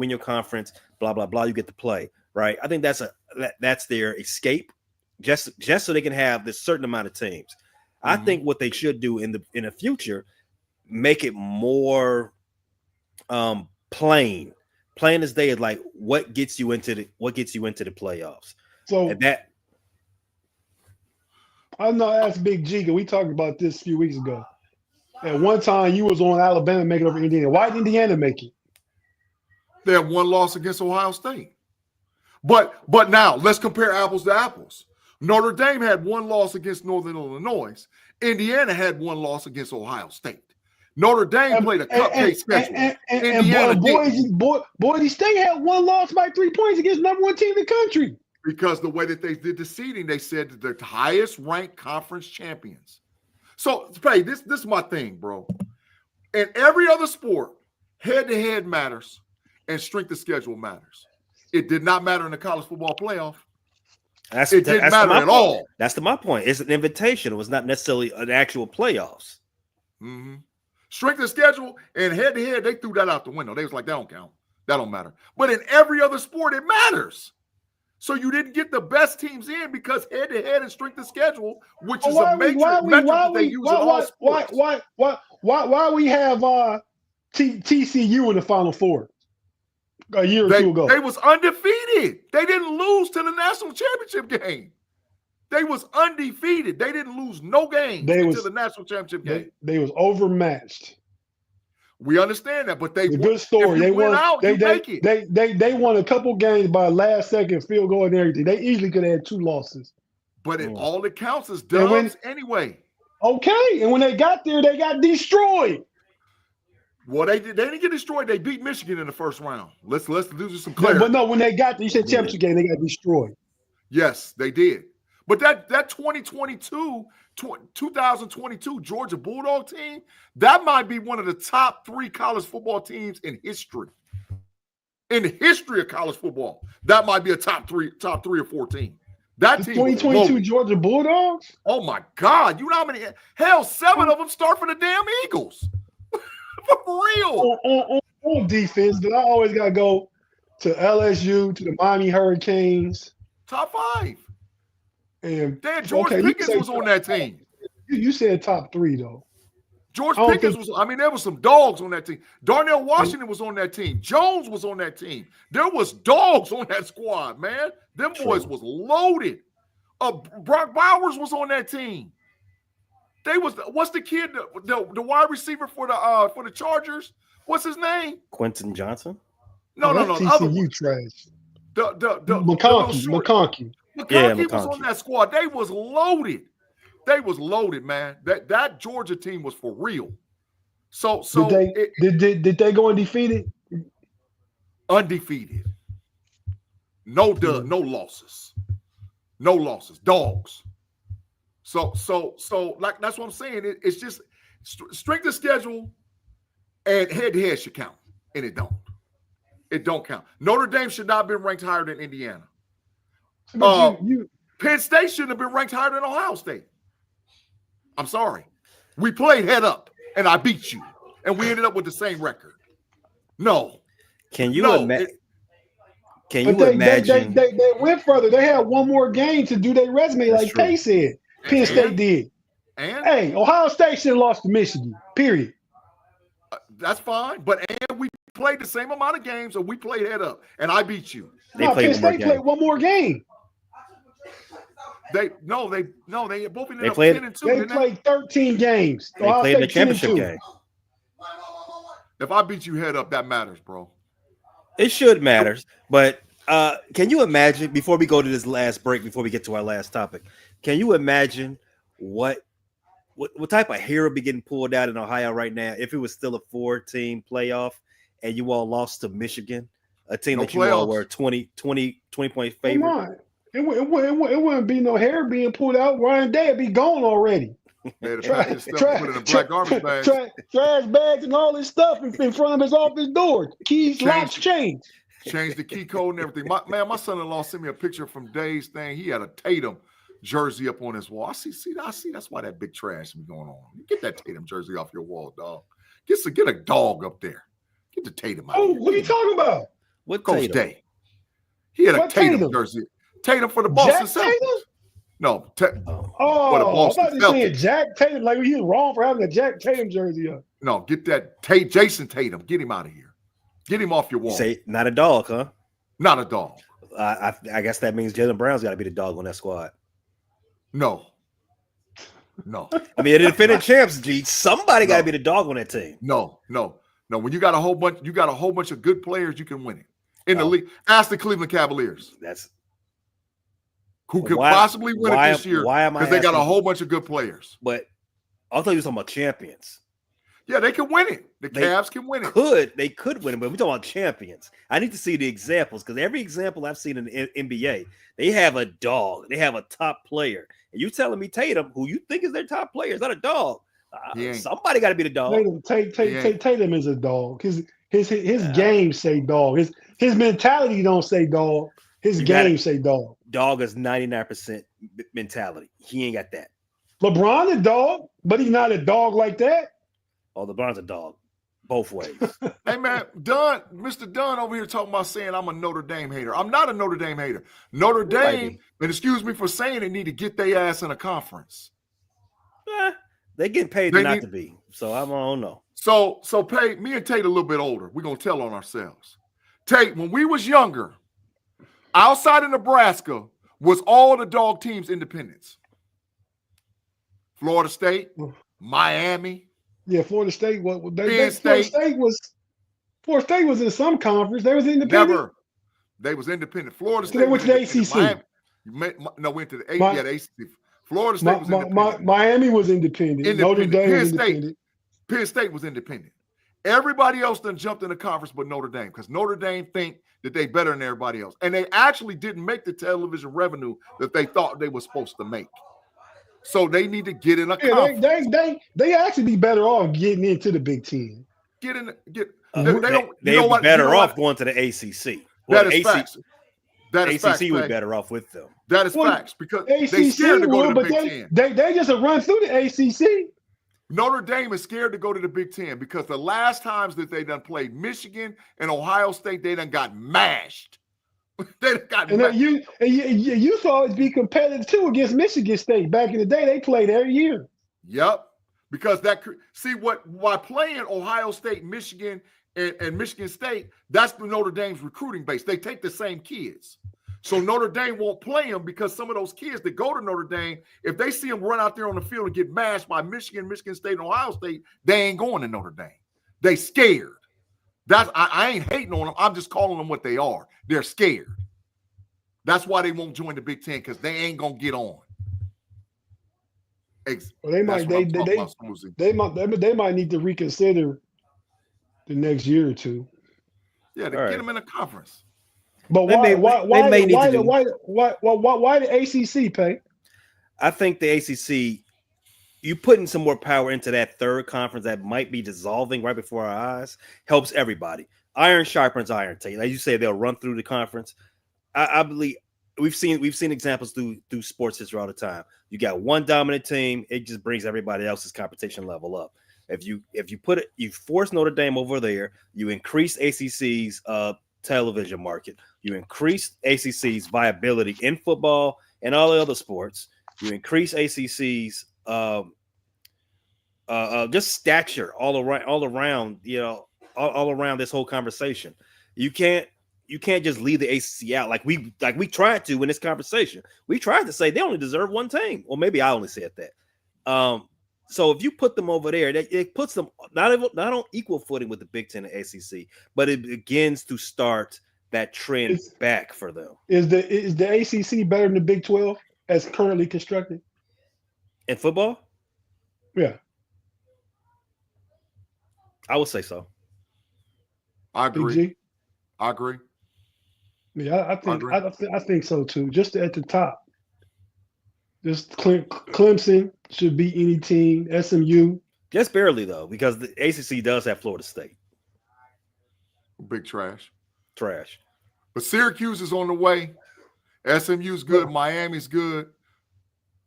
your conference, blah blah blah, you get to play, right? I think that's their escape, just so they can have this certain amount of teams. I think what they should do in the future, make it more plain as day, is like what gets you into the playoffs. So and that. I know that's Big-G, because we talked about this a few weeks ago. At one time, you was on Alabama making over Indiana. Why did Indiana make it? They have one loss against Ohio State. But now, let's compare apples to apples. Notre Dame had one loss against Northern Illinois. Indiana had one loss against Ohio State. Notre Dame played a cupcake schedule. And Boise State had one loss by 3 points against number 1 team in the country. Because the way that they did the seeding, they said that the highest ranked conference champions. So, Pay, this is my thing, bro. In every other sport, head-to-head matters and strength of schedule matters. It did not matter in the college football playoff. It didn't matter at all. That's my point. It's an invitation. It was not necessarily an actual playoffs. Strength of schedule and head-to-head, they threw that out the window. They was like, that don't count. That don't matter. But in every other sport, it matters. So you didn't get the best teams in because head-to-head and strength of schedule, which is a major metric that they use in all sports. Why we have TCU in the Final Four a year or 2 ago? They was undefeated. They didn't lose to the national championship game. They was undefeated. They didn't lose no game until the national championship game. They was overmatched. We understand that, but they good story. They won out. They won a couple games by last second field goal and everything. They easily could have had 2 losses. But all it counts is dubs anyway. Okay, and when they got there, they got destroyed. Well, they didn't get destroyed. They beat Michigan in the first round. Let's do some clarity. But no, when they got there, you said championship game, they got destroyed. Yes, they did. But that 2022 Georgia Bulldog team, that might be one of the top 3 college football teams in history. In the history of college football, that might be a top 3 or 4 team. That team, 2022 Georgia Bulldogs. Oh my God! You know how many? Hell, 7 of them start for the damn Eagles. For real. On defense, but I always gotta go to LSU, to the Miami Hurricanes. Top 5. And George Pickens was on that team. You said top 3 though. George Pickens was. I mean, there was some dogs on that team. Darnell Washington was on that team. Jones was on that team. There was dogs on that squad, man. Them boys was loaded. Brock Bowers was on that team. They was. What's the kid? The wide receiver for the Chargers? What's his name? Quentin Johnson. No. TCU trash. The McConkey. McConkey was on that squad. They was loaded. They was loaded, man. That Georgia team was for real. So did they go undefeated? Undefeated. No losses. No losses. Dogs. So like that's what I'm saying. It's just strength of schedule and head-to-head should count, and it don't. It don't count. Notre Dame should not have been ranked higher than Indiana. Penn State shouldn't have been ranked higher than Ohio State. I'm sorry. We played head up, and I beat you, and we ended up with the same record. No. Can you imagine? They went further. They had one more game to do their resume, That's like true. Tay said. Penn State did. And hey, Ohio State should have lost to Michigan. Period. That's fine, but we played the same amount of games, and we played head up, and I beat you. Penn State played one more game. They both ended up played, 10 and 2. They played 13 games. They played the championship game. If I beat you head up, that matters, bro. It should matter, but can you imagine, before we go to this last break, before we get to our last topic, can you imagine what type of hair would be getting pulled out in Ohio right now if it was still a 4-team playoff and you all lost to Michigan, a team that you all were 20 point favorite? Come on. It wouldn't be no hair being pulled out. Ryan Day would be gone already. Trash bags and all this stuff in front of his office door. Keys, locks, chains. Change the key code and everything. My son-in-law sent me a picture from Dave's thing. He had a Tatum jersey up on his wall. I see. That's why that big trash is going on. Get that Tatum jersey off your wall, dog. Get a dog up there. Get the Tatum out. Oh, what are you talking about? What Coach Tatum? Day. He had a Tatum jersey. Tatum for the Boston Celtics. No. For the Boston I thought you said Jack Tatum. Like he was wrong for having a Jack Tatum jersey up. No, get that Jason Tatum. Get him out of here. Get him off your wall. Say not a dog, huh? Not a dog. I guess that means Jalen Brown's got to be the dog on that squad. No. I mean, the defending champs, G. Somebody got to be the dog on that team. No. When you got a whole bunch of good players, you can win it in the league. Ask the Cleveland Cavaliers. Who could possibly win it this year because they got a whole bunch of good players. But I'll tell you talking about champions. Yeah, they can win it. The Cavs can win it. They could win it, but we're talking about champions. I need to see the examples because every example I've seen in the NBA, they have a dog. They have a top player. And you telling me Tatum, who you think is their top player, is not a dog. Somebody got to be the dog. Tatum is a dog. His game say dog. His mentality don't say dog. His game say dog. Dog is 99% mentality. He ain't got that. LeBron a dog, but he's not a dog like that. Oh, LeBron's a dog. Both ways. Hey, man, Mr. Dunn over here talking about saying I'm a Notre Dame hater. I'm not a Notre Dame hater. Notre Dame, and excuse me for saying it, need to get their ass in a conference. They getting paid not to be. So I don't know. So pay me and Tate a little bit older. We're going to tell on ourselves. Tate, when we was younger, outside of Nebraska was all the dog teams independents. Florida State, Miami. Yeah, Florida State. Florida State was in some conference. They was independent. Never. They was independent. Florida State. They went to the ACC. Went to the ACC. Florida State was independent. Miami was independent. Notre Dame was independent. Penn State was independent. Everybody else done jumped in the conference but Notre Dame because Notre Dame think that they better than everybody else. And they actually didn't make the television revenue that they thought they were supposed to make. So they need to get in a conference. They actually be better off getting into the Big Ten. They're better off going to the ACC. That is facts. That is ACC facts, would be better off with them. That is facts because they ACC scared to go to the Big Ten. They just run through the ACC. Notre Dame is scared to go to the Big Ten because the last times that they done played Michigan and Ohio State, they done got mashed. You saw it be competitive too against Michigan State back in the day. They played every year. Yep, because by playing Ohio State, Michigan, and Michigan State, that's the Notre Dame's recruiting base. They take the same kids. So Notre Dame won't play them because some of those kids that go to Notre Dame, if they see them run out there on the field and get mashed by Michigan, Michigan State, and Ohio State, they ain't going to Notre Dame. They scared. I ain't hating on them. I'm just calling them what they are. They're scared. That's why they won't join the Big Ten because they ain't going to get on. Well, they That's might what I'm talking about, Smoothie. they might need to reconsider the next year or two. Yeah, to All get right. them in a conference. But They may need to do. why the ACC pay? I think the ACC, you putting some more power into that third conference that might be dissolving right before our eyes helps everybody. Iron sharpens iron. As you say, they'll run through the conference. I believe we've seen examples through sports history all the time. You got one dominant team, it just brings everybody else's competition level up. If you you force Notre Dame over there, you increase ACC's television market, you increase ACC's viability in football and all the other sports, you increase ACC's just stature all around, all around this whole conversation. You can't just leave the ACC out like we tried to in this conversation. We tried to say they only deserve one team. Well, maybe I only said that. So if you put them over there, it puts them not on equal footing with the Big Ten and ACC, but it begins to start that trend back for them. Is the ACC better than the Big 12 as currently constructed in football? Yeah, I would say so. I agree. Big G? I agree. Yeah, I think so too. Just at the top, just Clemson should beat any team. SMU just barely though, because the ACC does have Florida State. Big trash. But Syracuse is on the way. SMU's good. Miami's good.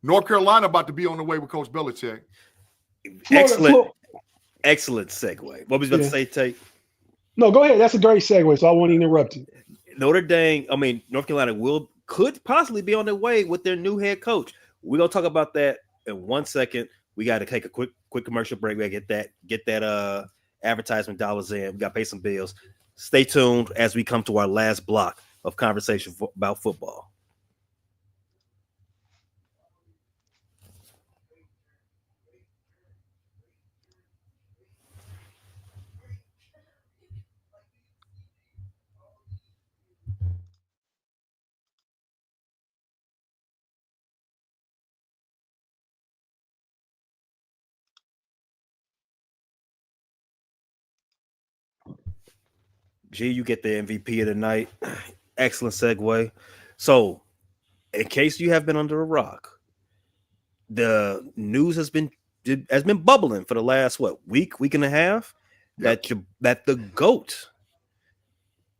North Carolina about to be on the way with Coach Bellichick. Excellent segue. What was you about to say, Tate? No, go ahead. That's a great segue, so I won't interrupt you. North Carolina could possibly be on their way with their new head coach. We're gonna talk about that in 1 second. We got to take a quick commercial break. We gotta get that advertisement dollars in. We got to pay some bills. Stay tuned as we come to our last block of conversation about football. G, you get the MVP of the night. Excellent segue. So, in case you have been under a rock, the news has been bubbling for the last week and a half that the GOAT,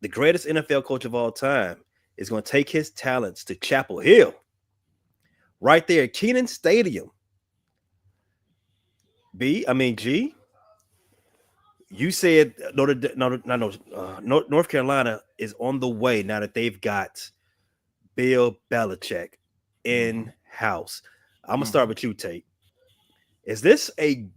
the greatest NFL coach of all time, is going to take his talents to Chapel Hill, right there at Kenan Stadium. G. You said North Carolina is on the way now that they've got Bill Belichick in house. I'm gonna start with you, Tate. Is this a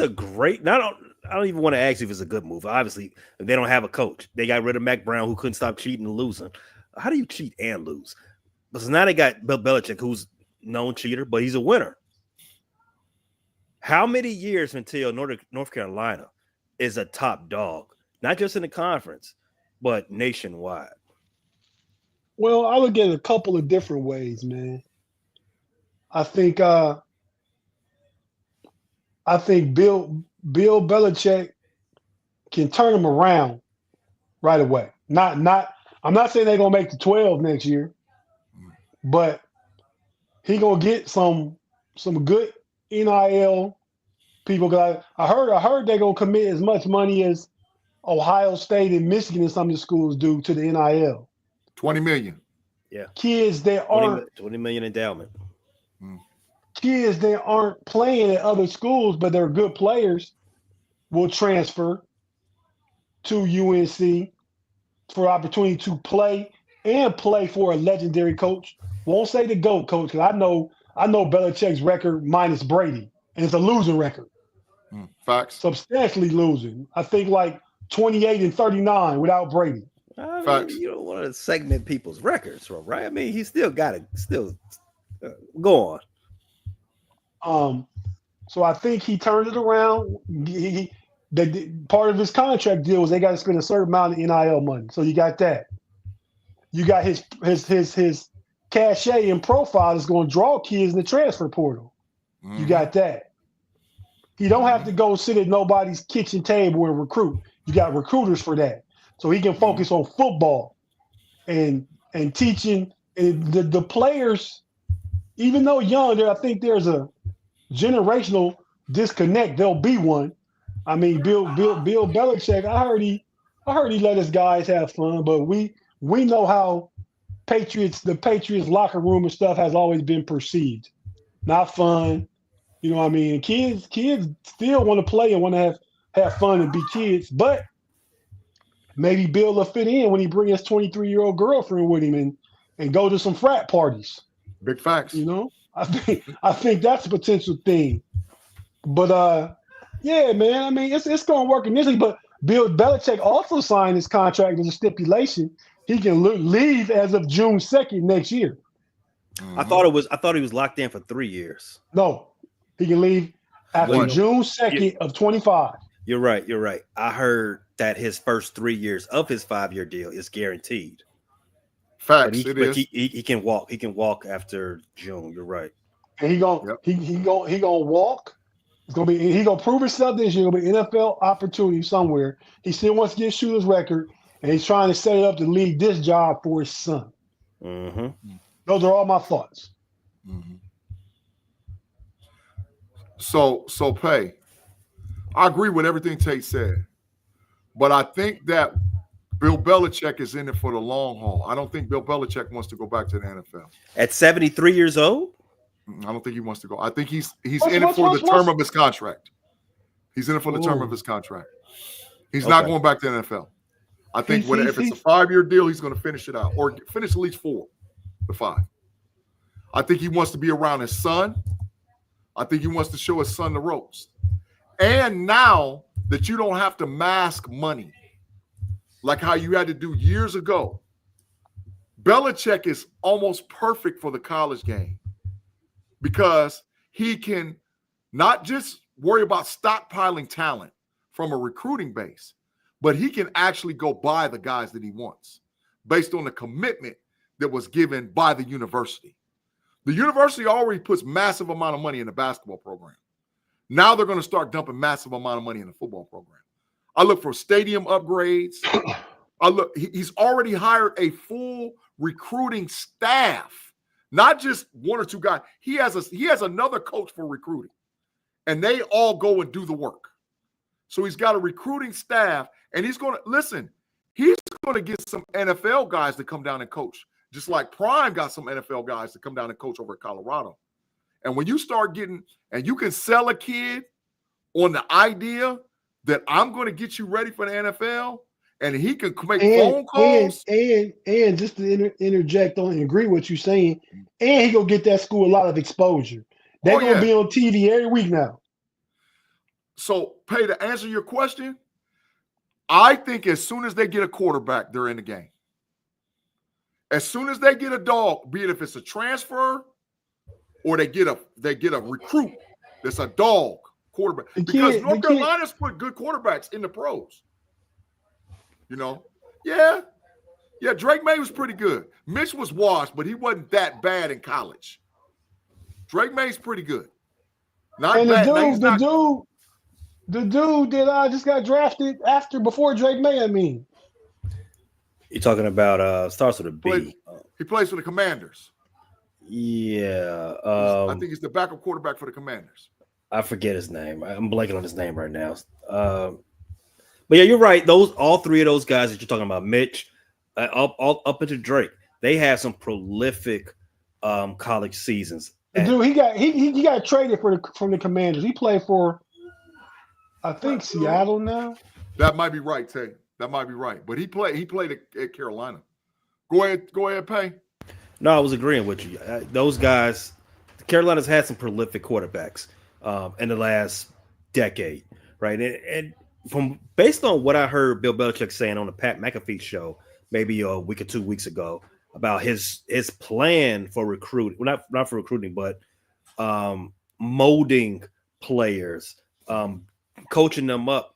great? I don't even want to ask you if it's a good move. Obviously, if they don't have a coach, they got rid of Mac Brown, who couldn't stop cheating and losing. How do you cheat and lose? Because now they got Bill Belichick, who's known cheater, but he's a winner. How many years until North Carolina is a top dog, not just in the conference, but nationwide? Well, I look at it a couple of different ways, man. I think Bill Belichick can turn them around right away. I'm not saying they're gonna make the 12 next year, but he gonna get some good NIL people. Cause I heard they're gonna commit as much money as Ohio State and Michigan and some of the schools do to the NIL. 20 million. Yeah. Kids that aren't 20 million endowment. Kids that aren't playing at other schools, but they're good players, will transfer to UNC for opportunity to play for a legendary coach. Won't say the GOAT coach, because I know Belichick's record minus Brady, and it's a losing record. Facts. Substantially losing. I think like 28-39 without Brady. Facts. You don't want to segment people's records, right? I mean, he still got to go on. So I think he turned it around. Part of his contract deal was they got to spend a certain amount of NIL money. So you got that. You got his cachet and profile that's going to draw kids in the transfer portal. Mhm. You got that. He don't have to go sit at nobody's kitchen table and recruit. You got recruiters for that. So he can focus on football and teaching and the players, even though young, I think there's a generational disconnect. There'll be one. I mean, Bill Belichick, I heard he let his guys have fun, but we know how the Patriots locker room and stuff has always been perceived. Not fun. You know what I mean? Kids still want to play and want to have fun and be kids, but maybe Bill will fit in when he brings his 23-year-old girlfriend with him and go to some frat parties. Big facts. You know? I think that's a potential thing. But yeah, man, I mean, it's gonna work initially, but Bill Belichick also signed his contract as a stipulation. He can leave as of June 2nd next year. I thought he was locked in for 3 years. No, he can leave after June 2nd of 25. You're right. I heard that his first 3 years of his 5-year deal is guaranteed. Facts. He can walk. He can walk after June. You're right. And he gonna walk. He gonna prove himself this year. It'll be NFL opportunity somewhere. He still wants to get shooter's record, and he's trying to set it up to lead this job for his son. Mm-hmm. Those are all my thoughts. Mm-hmm. So Pay, I agree with everything Tate said, but I think that Bill Belichick is in it for the long haul. I don't think Bill Belichick wants to go back to the NFL. At 73 years old? I don't think he wants to go. I think he's in it for the term of his contract. He's in it for the term of his contract. He's not going back to the NFL. I think if it's a 5-year deal, he's going to finish it out or finish at least 4 to 5. I think he wants to be around his son. I think he wants to show his son the ropes. And now that you don't have to mask money like how you had to do years ago, Belichick is almost perfect for the college game because he can not just worry about stockpiling talent from a recruiting base, but he can actually go buy the guys that he wants based on the commitment that was given by the university. The university already puts massive amount of money in the basketball program. Now they're going to start dumping massive amount of money in the football program. I look for stadium upgrades. He's already hired a full recruiting staff, not just 1 or 2 guys. He has another coach for recruiting, and they all go and do the work. So he's got a recruiting staff, and he's going to get some NFL guys to come down and coach, just like Prime got some NFL guys to come down and coach over at Colorado. And when you start getting, and you can sell a kid on the idea that I'm going to get you ready for the NFL, and he can make phone calls. And just to interject on and agree with what you're saying, and he gonna get that school a lot of exposure. They're gonna be on TV every week now. So, Pay, to answer your question, I think as soon as they get a quarterback, they're in the game. As soon as they get a dog, be it if it's a transfer or they get a recruit that's a dog quarterback. Because North Carolina's put good quarterbacks in the pros. You know? Yeah, Drake May was pretty good. Mitch was washed, but he wasn't that bad in college. Drake May's pretty good. Not and bad. The dude that just got drafted before Drake May, I mean. You're talking about starts with a B. He plays for the Commanders. Yeah. I think he's the backup quarterback for the Commanders. I forget his name. I'm blanking on his name right now. But yeah, you're right. All 3 of those guys that you're talking about, Mitch, up into Drake, they have some prolific college seasons. Dude, he got traded from the Commanders. He played for, I think, Seattle now. That might be right, Tay. That might be right. But he played at Carolina. Go ahead, Pay. No, I was agreeing with you. Those guys, Carolina's had some prolific quarterbacks in the last decade, right? And from based on what I heard Bill Belichick saying on the Pat McAfee show, maybe a week or 2 weeks ago, about his plan for recruiting, well, not for recruiting, but molding players, coaching them up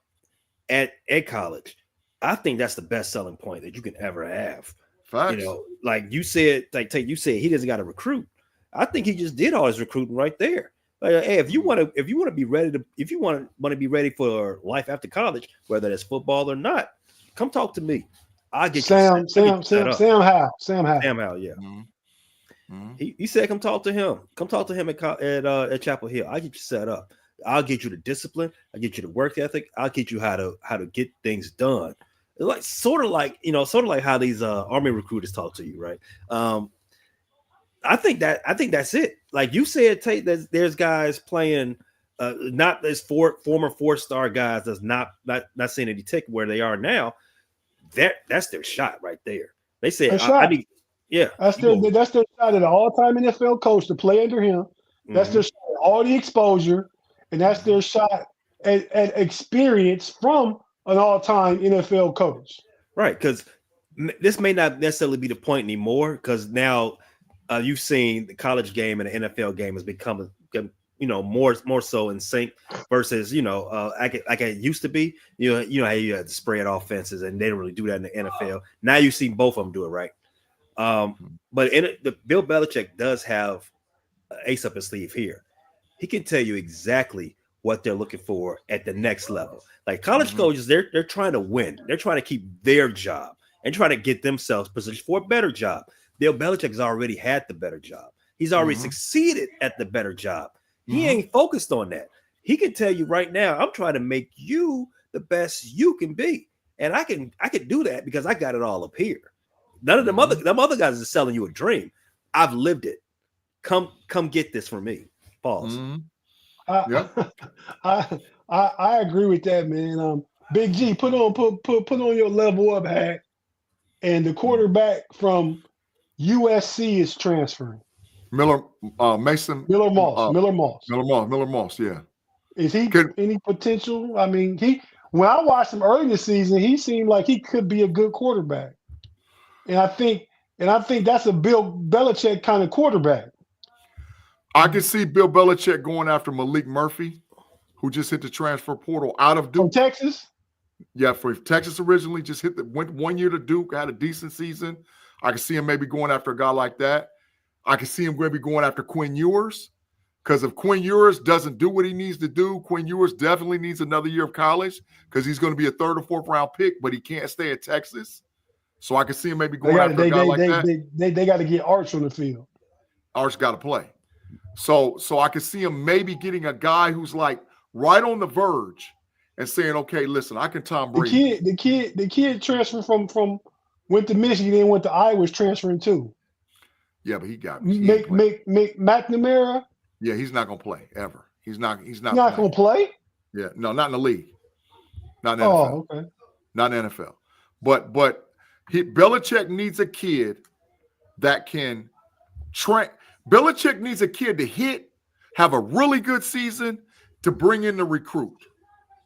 at college. I think that's the best selling point that you can ever have Facts. You know, like you said, you said he doesn't got to recruit. I think he just did all his recruiting right there. Like, hey, if you want to be ready to be ready for life after college, whether that's football or not, come talk to me. I'll get Sam Howe. Sam Howe. Sam Howe, yeah. He said, come talk to him. Come talk to him at Chapel Hill. I'll get you set up. I'll get you the discipline. I'll get you the work ethic. I'll get you how to get things done. It's like sort of like how these Army recruiters talk to you, right? I think that's it. Like you said, Tate, there's guys playing, not as former 4-star guys that's not seeing any tick where they are now. That's their shot right there. They said, that's their shot at an all-time NFL coach to play under him. That's their shot at all the exposure, and that's their shot at experience from an all-time NFL coach. Right, because this may not necessarily be the point anymore, because now you've seen the college game and the NFL game has become, more so in sync versus, like it used to be. You know how you had to spread offenses, and they don't really do that in the NFL. Now you see both of them do it right. But Bill Belichick does have an ace up his sleeve here. He can tell you exactly what they're looking for at the next level. Like college coaches, they're trying to win. They're trying to keep their job and trying to get themselves positioned for a better job. Bill Belichick has already had the better job. He's already succeeded at the better job. He ain't focused on that. He can tell you right now, I'm trying to make you the best you can be. And I can do that because I got it all up here. None of them other guys are selling you a dream. I've lived it. Come get this from me. Pause. I agree with that, man. Big G, put on your level up hat. And the quarterback from USC is transferring. Miller Moss, yeah. Is he any potential? I mean, when I watched him early this season, he seemed like he could be a good quarterback. And I think that's a Bill Belichick kind of quarterback. I can see Bill Belichick going after Malik Murphy, who just hit the transfer portal out of Duke. From Texas? Yeah, for Texas originally, just went 1 year to Duke, had a decent season. I can see him maybe going after a guy like that. I can see him maybe going after Quinn Ewers, because if Quinn Ewers doesn't do what he needs to do, Quinn Ewers definitely needs another year of college because he's going to be a 3rd or 4th round pick, but he can't stay at Texas. So I can see him maybe going after a guy like that. They got to get Arch on the field. Arch got to play. So I can see him maybe getting a guy who's like right on the verge and saying, okay, listen, I can Tom Brady. The kid transferred from went to Michigan and went to Iowa, was transferring too. Yeah, but he McNamara. Yeah, he's not gonna play ever. He's not gonna play. Yeah, no, not in the league. Not in the NFL. Oh, okay. Not in the NFL. But Belichick needs a kid that can train. Belichick needs a kid to have a really good season to bring in the recruit.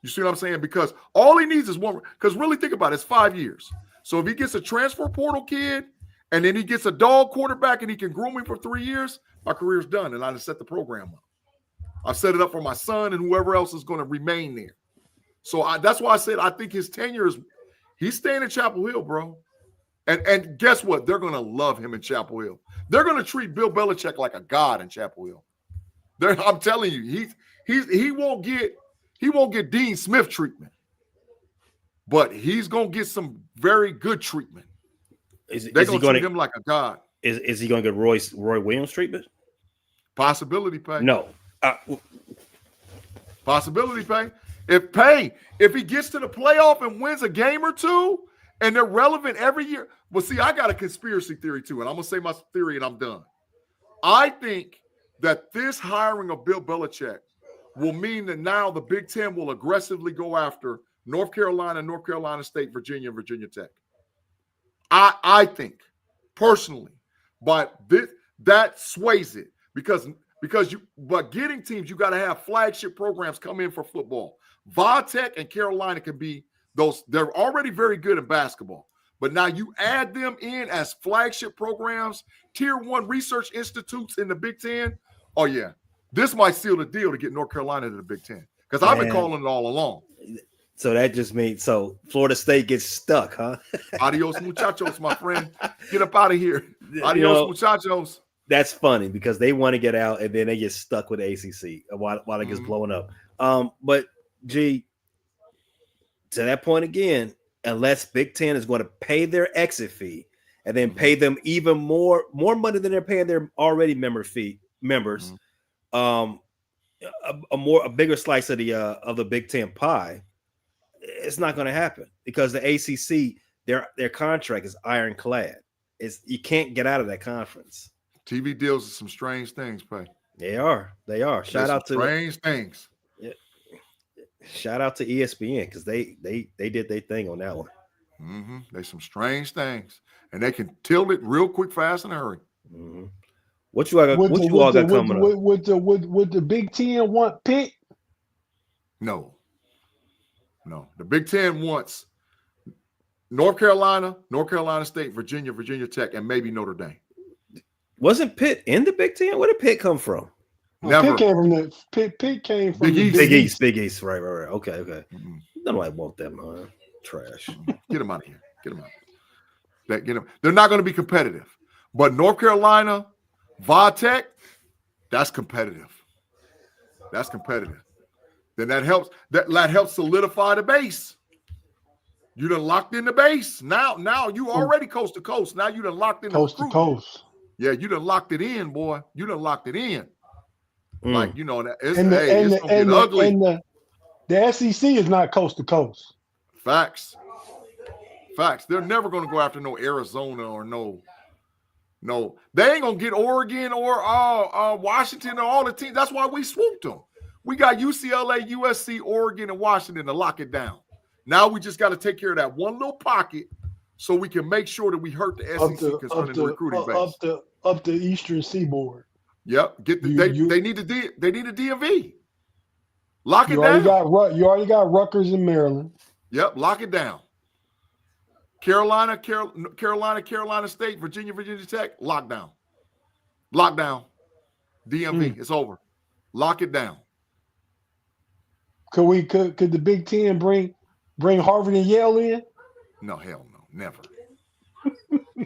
You see what I'm saying? Because all he needs is one. Because really think about it, it's 5 years. So if he gets a transfer portal kid and then he gets a dog quarterback and he can groom him for 3 years, my career's done and I just set the program up. I've set it up for my son and whoever else is going to remain there. So that's why I said I think his tenure he's staying at Chapel Hill, bro. And guess what? They're going to love him in Chapel Hill. They're going to treat Bill Belichick like a god in Chapel Hill. I'm telling you, he won't get Dean Smith treatment, but he's going to get some very good treatment. They're going to treat him like a god. Is he going to get Roy Williams treatment? Possibility pay. No. Possibility pay. If he gets to the playoff and wins a game or two, and they're relevant every year. Well, see, I got a conspiracy theory too, and I'm going to say my theory and I'm done. I think that this hiring of Bill Belichick will mean that now the Big Ten will aggressively go after North Carolina, North Carolina State, Virginia, and Virginia Tech. I think, personally, but that sways it because but getting teams, you got to have flagship programs come in for football. Va-Tech and Carolina can be those. They're already very good in basketball, but now you add them in as flagship programs, tier 1 research institutes in the Big Ten. Oh yeah, this might seal the deal to get North Carolina to the Big Ten because I've been calling it all along. So that just means Florida State gets stuck, huh? Adios, muchachos, my friend. Get up out of here. Adios, You know, muchachos. that's funny because they want to get out and then they get stuck with the ACC while it gets blowing up. But G, to that point again, unless Big Ten is going to pay their exit fee and then pay them even more money than they're paying their already members, a bigger slice of the Big Ten pie, it's not going to happen because the ACC their contract is ironclad. You can't get out of that conference. TV deals are some strange things, Pay. They are. Shout out to strange things. Yeah. Shout out to ESPN because they did their thing on that one. There's some strange things, and they can tilt it real quick, fast, and hurry. What you all got coming up? Would the Big Ten want Pitt? No. The Big Ten wants North Carolina State, Virginia Tech, and maybe Notre Dame. Wasn't Pitt in the Big Ten? Where did Pitt come from? Never. Pitt came from Big East. Big East. Right. Okay. Nobody want them, huh? Trash. Get them out of here. Get them. They're not going to be competitive. But North Carolina, Va-Tech, that's competitive. Then that helps. That helps solidify the base. You done locked in the base. Now you already coast to coast. Now you done locked in coast to coast. Yeah, you done locked it in, boy. You done locked it in. Like, it's gonna get ugly. And the SEC is not coast to coast. Facts. They're never gonna go after no Arizona or no. They ain't gonna get Oregon or Washington or all the teams. That's why we swooped them. We got UCLA, USC, Oregon, and Washington to lock it down. Now we just got to take care of that one little pocket so we can make sure that we hurt the SEC concerning the recruiting base. Up the Eastern Seaboard. Yep. They need a DMV. Lock it down. You already got Rutgers in Maryland. Yep. Lock it down. Carolina State, Virginia Tech, lockdown. DMV. It's over. Lock it down. Could the Big Ten bring Harvard and Yale in? No, hell no. Never.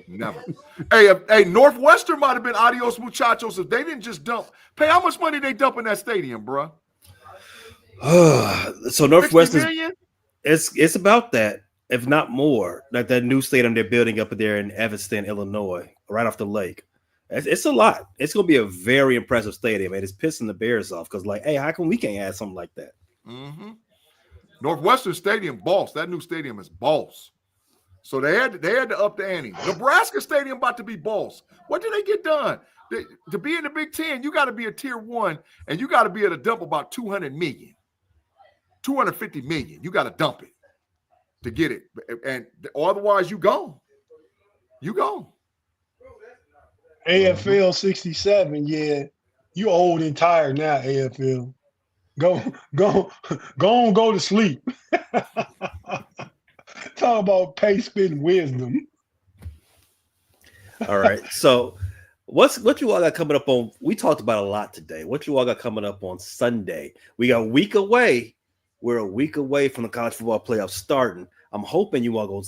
Never. Hey, Northwestern might have been adios muchachos if they didn't just dump. Pay how much money they dump in that stadium, bro? So Northwestern, it's about that, if not more. Like that new stadium they're building up there in Evanston, Illinois, right off the lake. It's a lot. It's going to be a very impressive stadium, and it's pissing the Bears off because, like, hey, how come we can't add something like that? Northwestern Stadium, boss. That new stadium is boss. So they had to up the ante. Nebraska Stadium about to be boss. What did they get done? To be in the Big Ten, you got to be a tier 1, and you got to be able to dump about 200 million, 250 million. You got to dump it to get it, and otherwise you gone. AFL 67, yeah. You old and tired now, AFL. Go to sleep. Talk about pay, spin, wisdom. All right. So what you all got coming up on? We talked about a lot today. What you all got coming up on Sunday? We got a week away. We're a week away from the college football playoffs starting. I'm hoping you all go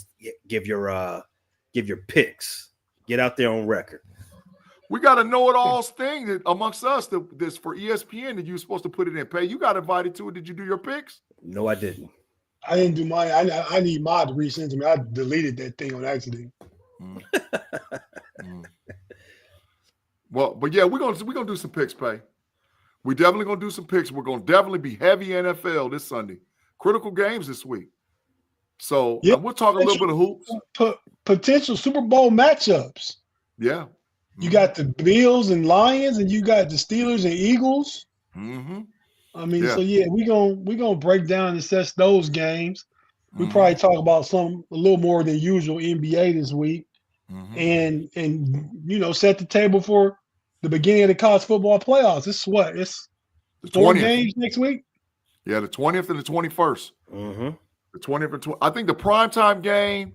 give your picks. Get out there on record. We got a know-it-alls thing that amongst us that's for ESPN that you were supposed to put it in. Pay. You got invited to it. Did you do your picks? No, I didn't. I didn't do mine. I need mine to resend to me. I deleted that thing on accident. Well, but yeah, we're gonna do some picks, Pay. We definitely gonna do some picks. We're gonna definitely be heavy NFL this Sunday. Critical games this week. So we'll talk a little bit of hoops. Potential Super Bowl matchups. Yeah. You got the Bills and Lions, and you got the Steelers and Eagles. I mean, so we're gonna break down and assess those games. We probably talk about a little more than usual NBA this week, and set the table for the beginning of the college football playoffs. It's the 4 games next week. Yeah, the 20th and the 21st. The 20th and 20th. I think the primetime game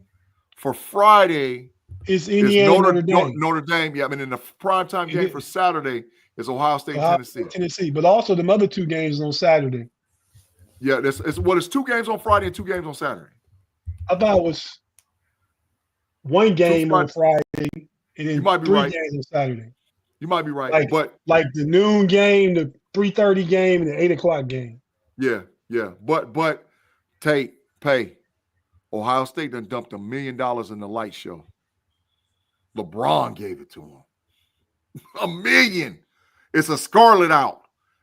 for Friday is Notre Dame. Notre Dame. Yeah, I mean, in the primetime game for Saturday is Ohio State, Tennessee. But also the other 2 games on Saturday. Yeah, it's 2 games on Friday and 2 games on Saturday. I thought it was one game on Friday and then You might be 3 right. games on Saturday. You might be right, but like the noon game, the 3:30 game, and the 8 o'clock game. yeah. But Tate, pay. Ohio State done dumped $1 million in the light show. LeBron gave it to him. $1 million. It's a scarlet out.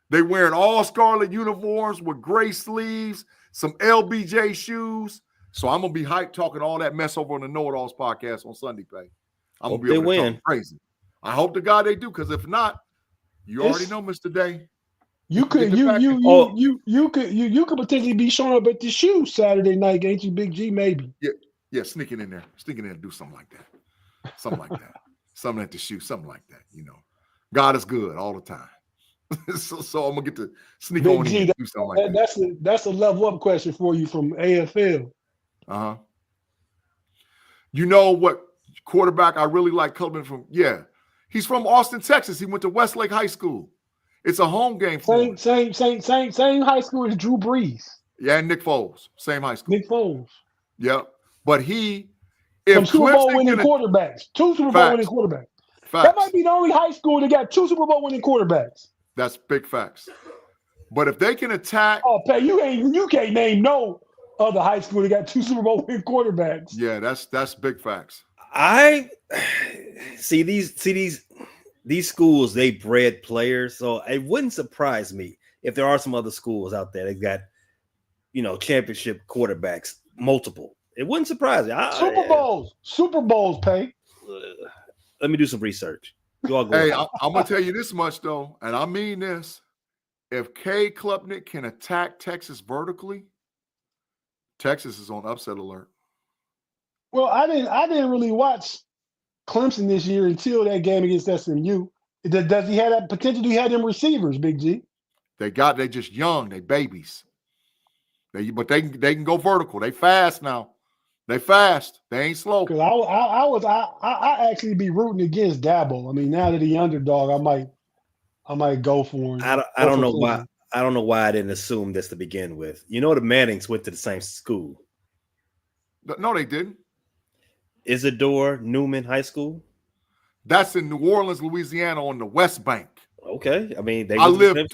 They wearing all scarlet uniforms with gray sleeves, some LBJ shoes. So I'm gonna be hyped talking all that mess over on the Know It Alls podcast on Sunday, pay. I'm gonna be able to talk crazy. I hope to God they do, because if not, you already know, Mr. Day. You could potentially be showing up at the shoe Saturday night, ain't you, Big G? Maybe. Yeah, sneaking in there, do something like that, something at the shoe, something like that. You know, God is good all the time. so I'm gonna get to sneak Big on G, in and do something like that. That's a level up question for you from AFL. You know what quarterback I really like coming from? Yeah, he's from Austin, Texas. He went to Westlake High School. It's a home game for him. Same high school as Drew Brees. Yeah, and Nick Foles, same high school. Nick Foles. Yep. But if some Super Bowl winning quarterbacks, 2 Super Bowl winning quarterbacks. Facts. That might be the only high school that got 2 Super Bowl winning quarterbacks. That's big facts. But if they can attack, Pay, you can't name no other high school that got 2 Super Bowl winning quarterbacks. Yeah, that's big facts. I see these schools, they bred players, so it wouldn't surprise me if there are some other schools out there that got, championship quarterbacks, multiple. It wouldn't surprise me. Super Bowls, Pay. Let me do some research. Hey, I'm gonna tell you this much though, and I mean this: if K. Klubnik can attack Texas vertically, Texas is on upset alert. Well, I didn't really watch Clemson this year until that game against SMU. Does he have that potential? Do he have them receivers, Big G? They just young, they babies. But they can go vertical. They fast now. They fast. They ain't slow. Because I actually be rooting against Dabo. I mean, now that he's underdog, I might go for him. I don't know why. I don't know why I didn't assume this to begin with. The Mannings went to the same school. No, they didn't. Isidore Newman High School. That's in New Orleans, Louisiana, on the West Bank. Okay, I mean, I lived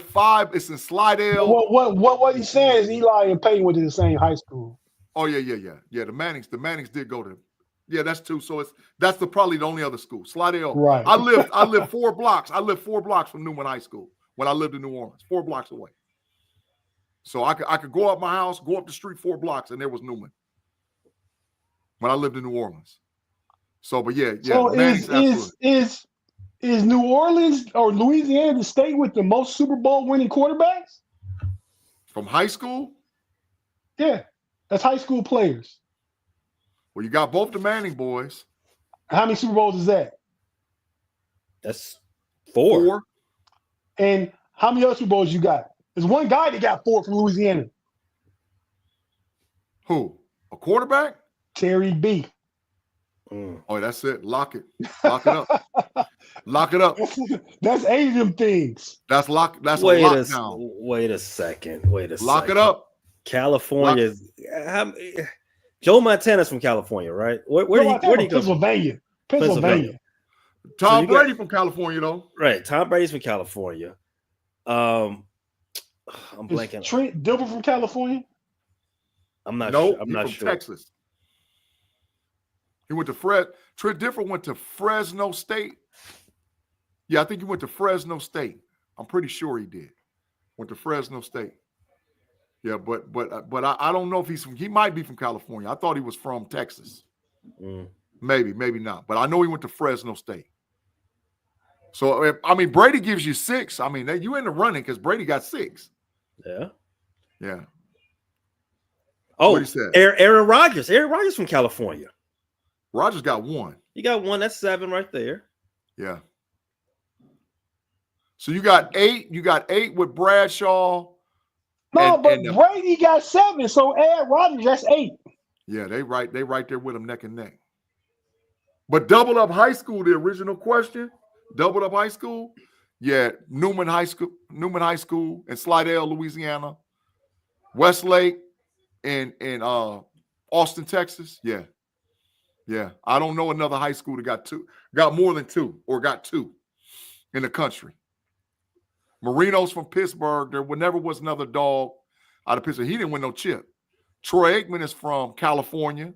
5. It's in Slidell. What he's saying is Eli and Peyton went to the same high school. Oh yeah. The Mannings did go to. Yeah, that's 2. So that's probably the only other school. Slidell. Right. I lived 4 blocks. I lived 4 blocks from Newman High School when I lived in New Orleans. 4 blocks away. So I could go up my house, go up the street 4 blocks, and there was Newman when I lived in New Orleans. So, but yeah. So is New Orleans or Louisiana the state with the most Super Bowl winning quarterbacks? From high school? Yeah, that's high school players. Well, you got both the Manning boys. How many Super Bowls is that? That's 4. And how many other Super Bowls you got? There's one guy that got 4 from Louisiana. Who? A quarterback? Terry B. Oh, that's it. Lock it up. Lock it up. That's 8 of them things. That's lockdown. Wait a second. Lock it up. California. Joe Montana's from California, right? Where do you go? Pennsylvania. Tom Brady from California, though. Right. Tom Brady's from California. I'm blanking. Trent Dilfer from California? I'm not sure. I'm not from sure. Texas. He went to Trent Dilfer went to Fresno State. Yeah, I think he went to Fresno State. I'm pretty sure he did. Went to Fresno State. Yeah, but I don't know if he might be from California. I thought he was from Texas. Maybe not. But I know he went to Fresno State. So, Brady gives you 6. I mean, you in the running because Brady got 6. Yeah. Yeah. Oh, what he said? Aaron Rodgers. Aaron Rodgers from California. Rodgers got 1. You got 1. That's 7 right there. Yeah. So you got 8. You got 8 with Bradshaw. No, but Brady got 7. So Aaron Rodgers, that's 8. Yeah, they right there with him neck and neck. But double up high school, the original question, double up high school. Yeah, Newman High School in Slidell, Louisiana. Westlake in Austin, Texas. Yeah. Yeah. I don't know another high school that got more than 2 or got 2 in the country. Marino's from Pittsburgh. There never was another dog out of Pittsburgh. He didn't win no chip. Troy Aikman is from California.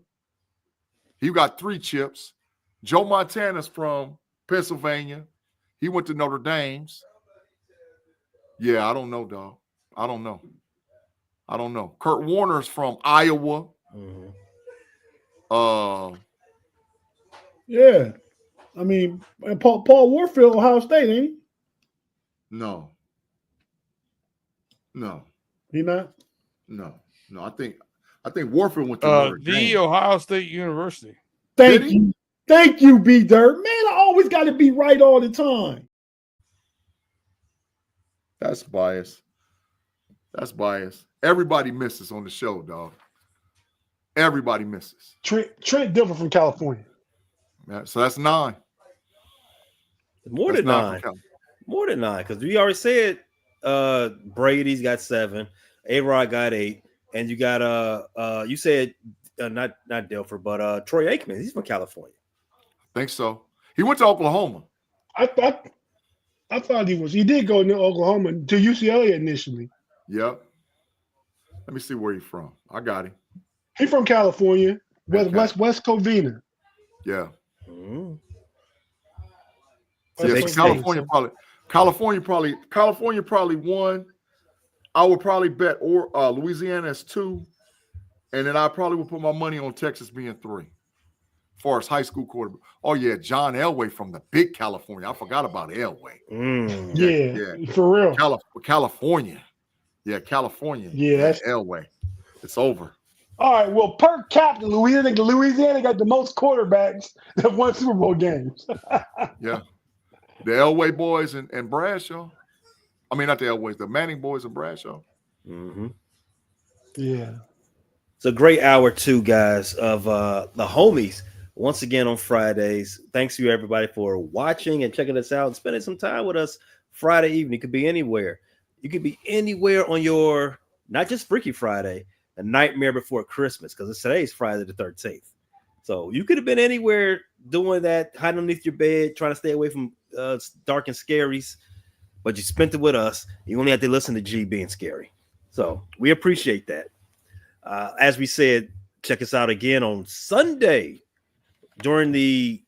He got 3 chips. Joe Montana's from Pennsylvania. He went to Notre Dame's. Yeah, I don't know, dog. I don't know. Kurt Warner's from Iowa. Mhm. Yeah. I mean, and Paul Warfield, Ohio State, ain't he? No. He not? No. I think Warfield went to Notre The Dame. Ohio State University. Thank you. Thank you, B Dirt. Man, I always got to be right all the time. That's bias. Everybody misses on the show, dog. Everybody misses. Trent Dilfer from California. Yeah, so that's 9. More That's than 9 9. from California. More than 9, because we already said Brady's got 7, A-Rod got 8, and you got you said not Delfer, but Troy Aikman. He's from California. Think so. He went to Oklahoma. I thought he did go to Oklahoma to UCLA initially. Yep. Let me see where he's from. I got him. He's from California, Okay. West Covina. Yeah. Mm. Yeah, Big so California probably 1. I would probably bet Louisiana as 2, and then I probably would put my money on Texas being 3. As far as high school quarterback. Oh yeah, John Elway from the big California. I forgot about Elway. Mm. Yeah, for real. California. Yeah, California. Yeah, that's Elway. It's over. all right. Well, per capita, Louisiana got the most quarterbacks that won Super Bowl games. Yeah. The Elway boys and Bradshaw. I mean, not the Elways, the Manning boys and Bradshaw. Mm-hmm. Yeah. It's a great hour, too, guys, of the homies. Once again on Fridays. Thanks to you, everybody, for watching and checking us out and spending some time with us Friday evening. You could be anywhere. You could be anywhere on your, not just Freaky Friday, a nightmare before Christmas, because today's Friday the 13th. So you could have been anywhere doing that, hiding underneath your bed, trying to stay away from dark and scaries, but you spent it with us. You only had to listen to G being scary. So we appreciate that. As we said, check us out again on Sunday during the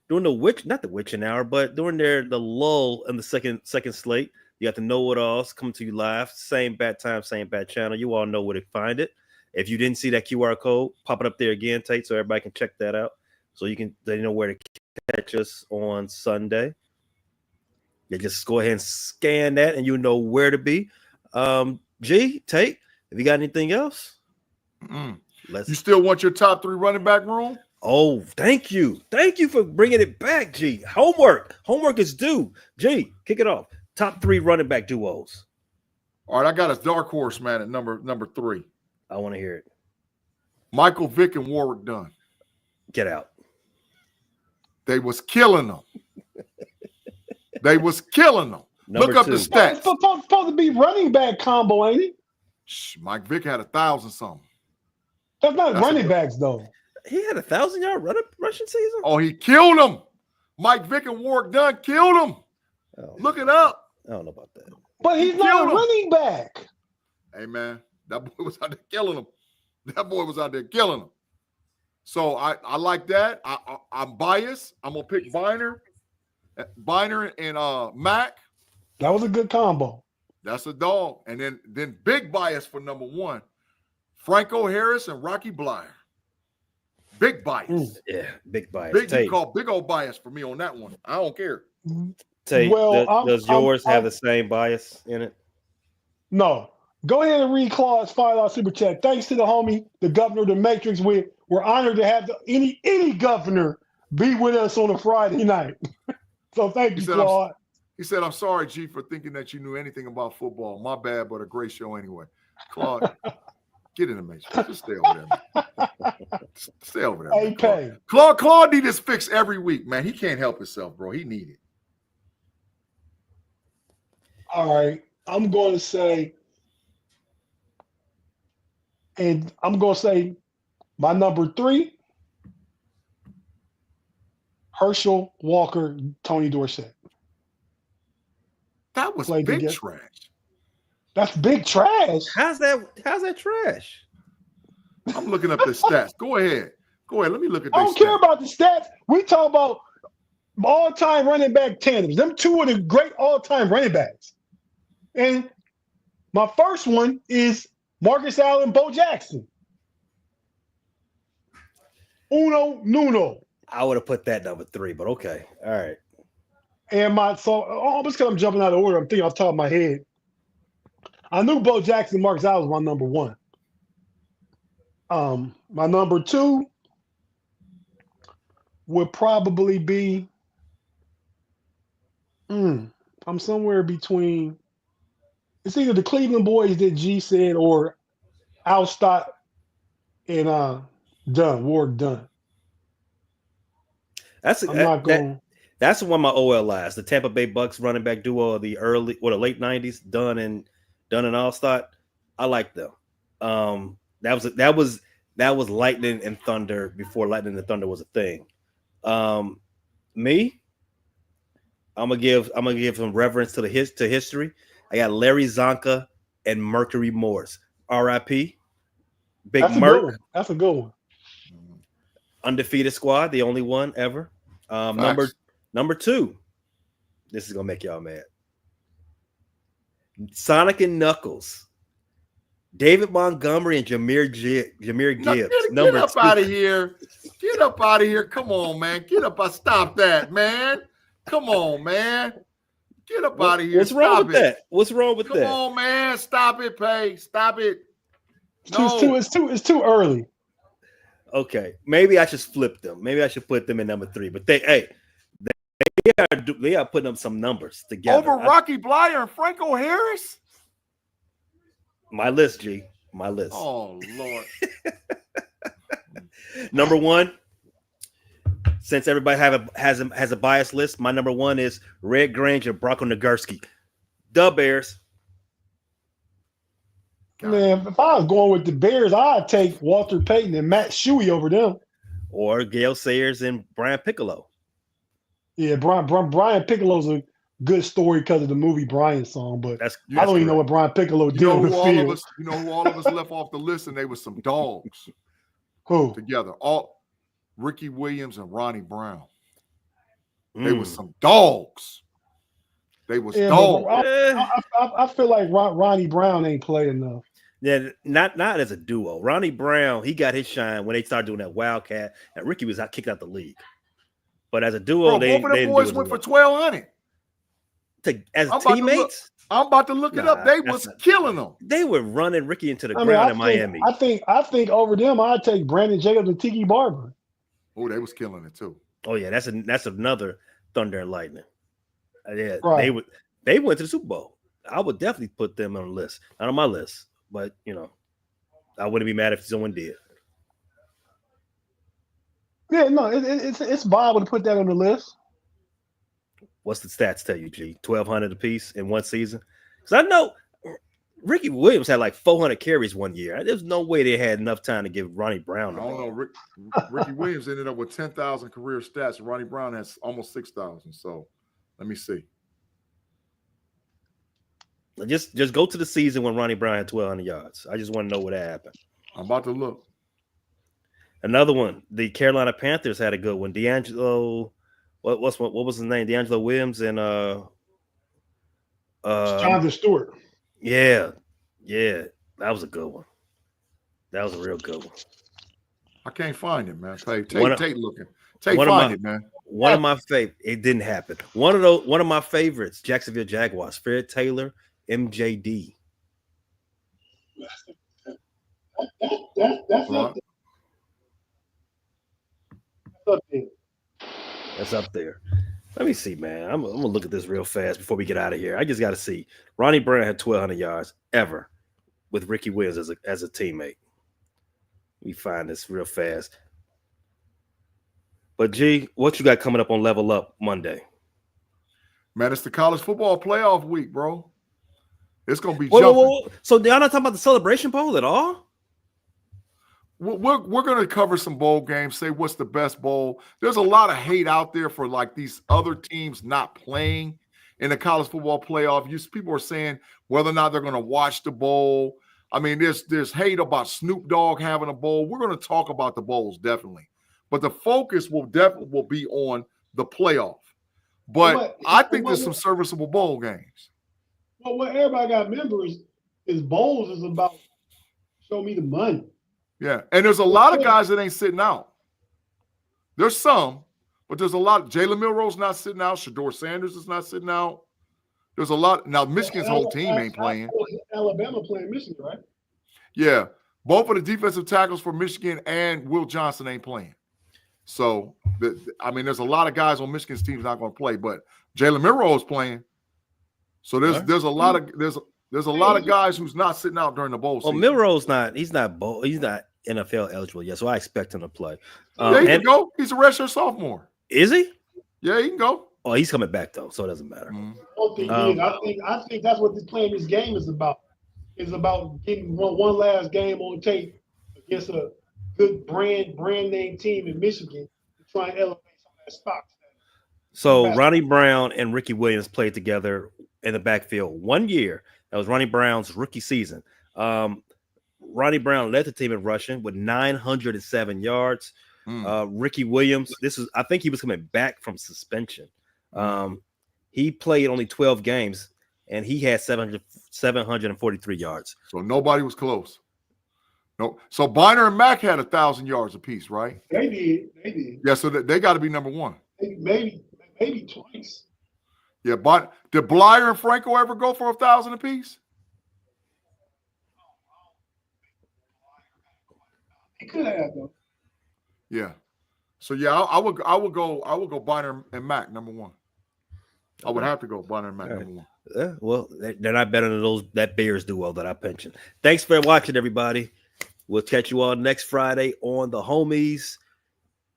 witching hour, but during the lull in the second slate. You got the know-it-alls come to you live, same bad time, same bad channel. You all know where to find it. If you didn't see that QR code, pop it up there again, Tate, so everybody can check that out. So they know where to catch us on Sunday. You just go ahead and scan that, and you know where to be. G, Tate, have you got anything else? You still want your top 3 running back room? Oh, thank you. Thank you for bringing it back, G. Homework is due. G, kick it off. Top 3 running back duos. All right, I got a dark horse, man, at number 3. I want to hear it. Michael Vick and Warwick Dunn. Get out. They was killing them. Number Look up 2. the stats. Supposed to be running back combo, ain't it? Mike Vick had 1,000 something. That's not running backs, though. He had 1,000-yard rushing season. Oh, he killed him. Mike Vick and Warwick Dunn killed him. Oh, Look it up. I don't know about that. But he's not a running back. Hey, man, that boy was out there killing him. So I like that. I'm biased. I'm going to pick Biner and Mac. That was a good combo. That's a dog. And then big bias for number 1, Franco Harris and Rocky Blyer. Big bias. Yeah, big bias. Big old bias for me on that one. I don't care. Tate, Well, does yours have the same bias in it? No. Go ahead and read Claude's $5 super chat. Thanks to the homie, the governor of the Matrix. We're honored to have any governor be with us on a Friday night. So thank you, Claude. He said, I'm sorry, G, for thinking that you knew anything about football. My bad, but a great show anyway. Claude, get in the Matrix. Just stay over there, man. Stay over there. Hey, Pay. Claude need this fix every week, man. He can't help himself, bro. He need it. All right. I'm going to say And I'm going to say my number 3, Herschel Walker, Tony Dorsett. That was Played big together. trash. That's big trash. How's that trash? I'm looking up the stats. Go ahead. Let me look at I these don't care stats. about the stats. We talk about all-time running back tandems. Them two are the great all-time running backs. And my first one is Marcus Allen, Bo Jackson. Uno, Nuno. I would have put that number 3, but okay. All right. And just because I'm jumping out of order, I'm thinking off the top of my head. I knew Bo Jackson, Marcus Allen was my number 1. My number 2 would probably be I'm somewhere between, it's either the Cleveland boys that G said or Al Stott and Warwick Dunn. That's I'm not going. That's one of my OLIs, the Tampa Bay Bucks running back duo of the late 90s, Dunn and Allstott. I like them. That was Lightning and Thunder before Lightning and Thunder was a thing. Me, I'm gonna give some reverence to history. I got Larry Zonka and Mercury Morse. R.I.P. Big That's Merc. That's a good one. Undefeated squad, the only one ever. Number 2. This is gonna make y'all mad. Sonic and Knuckles, David Montgomery and Jameer Gibbs. Get up out of here. Get up out of here. Come on, man. Get up. Stop that, man. Come on, man. Get up out of here. What's wrong with that? What's wrong with that? Come on, man. Stop it, Pay. Stop it. It's too early. Okay, maybe I should flip them. Maybe I should put them in number 3. But they are putting up some numbers together. Over Rocky Blyer and Franco Harris? My list, G. My list. Oh, Lord. Number 1, since everybody has a biased list, my number 1 is Red Grange and Bronco Nagurski. The Bears. Man, if I was going with the Bears, I'd take Walter Payton and Matt Shuey over them. Or Gale Sayers and Brian Piccolo. Yeah, Brian Piccolo's a good story because of the movie Brian song, but I don't even know what Brian Piccolo did on the field. You know who all of us left off the list, and they were some dogs. Who? Together. Ricky Williams and Ronnie Brown. They were some dogs. They was dogs. I feel like Ronnie Brown ain't played enough. Yeah, not as a duo. Ronnie Brown, he got his shine when they started doing that Wildcat, and Ricky was kicked out the league. But as a duo, both of them boys went for 1,200. As teammates, I'm about to look it up. They was killing them. They were running Ricky into the ground in Miami. I think over them, I'd take Brandon Jacobs and Tiki Barber. Oh, they was killing it too. Oh yeah, that's another Thunder and Lightning. Yeah, right. They went to the Super Bowl. I would definitely put them on the list. Not on my list, but I wouldn't be mad if someone did. Yeah, no, it's viable to put that on the list. What's the stats tell you, G? 1,200 apiece in one season? Because I know Ricky Williams had like 400 carries one year. There's no way they had enough time to give Ronnie Brown the ball. I don't know. Ricky Williams ended up with 10,000 career stats, and Ronnie Brown has almost 6,000. So let me see. Just go to the season when Ronnie Brown had 1,200 yards. I just want to know what happened. I'm about to look. Another one. The Carolina Panthers had a good one. D'Angelo, what was his name? D'Angelo Williams and Jonathan Stewart. Yeah, that was a good one. That was a real good one. I can't find it, man. Tate looking. Tate find it, man. One of my favorite. It didn't happen. One of my favorites. Jacksonville Jaguars. Fred Taylor, MJD. That's up there. Let me see, man. I'm gonna look at this real fast before we get out of here. I just got to see. Ronnie Brown had 1,200 yards ever with Ricky Williams as a teammate. Let me find this real fast. But G, what you got coming up on Level Up Monday? Man, it's the college football playoff week, bro. It's gonna be whoa, jumping. whoa. So y'all not talking about the Celebration Bowl at all? we're going to cover some bowl games, say what's the best bowl. There's a lot of hate out there for like these other teams not playing in the college football playoff. People are saying whether or not they're going to watch the bowl. I mean, there's hate about Snoop Dogg having a bowl. We're going to talk about the bowls, definitely. But the focus will be on the playoff. But I think there's some serviceable bowl games. Well, what everybody got to remember is bowls is about show me the money. Yeah, and there's a lot of guys that ain't sitting out. There's some, but there's a lot. Jalen Milroe's not sitting out. Shedeur Sanders is not sitting out. There's a lot. Now, Michigan's whole team ain't playing. Alabama playing Michigan, right? Yeah, both of the defensive tackles for Michigan and Will Johnson ain't playing. So, there's a lot of guys on Michigan's team's not going to play, but Jalen Milroe is playing. So there's a lot of guys who's not sitting out during the bowl season. Well, Milroe's he's not NFL eligible yet, so I expect him to play. Yeah, he can go. He's a redshirt sophomore. Is he? Yeah, he can go. Oh, he's coming back though, so it doesn't matter. I think that's what playing this game is about. It's about getting one last game on tape against a good brand name team in Michigan to try and elevate some of that stock. So Ronnie Brown and Ricky Williams played together in the backfield 1 year. That was Ronnie Brown's rookie season. Ronnie Brown led the team in rushing with 907 yards. Ricky Williams, I think he was coming back from suspension. He played only 12 games, and he had 743 yards. So nobody was close. No. So Biner and Mack had 1,000 yards apiece, right? They did. Yeah, so they got to be number one. Maybe twice. Yeah, but did Blyer and Franco ever go for 1,000 apiece? He could have though. Yeah. So yeah, I would go Biner and Mack number one. I would have to go Biner and Mack number one. Well, they're not better than that Bears duo that I mentioned. Thanks for watching, everybody. We'll catch you all next Friday on the Homies.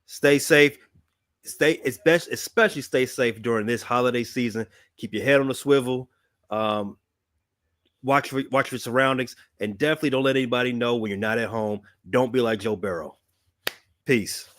Stay safe. Especially stay safe during this holiday season. Keep your head on the swivel. Watch for your surroundings, and definitely don't let anybody know when you're not at home. Don't be like Joe Burrow. Peace.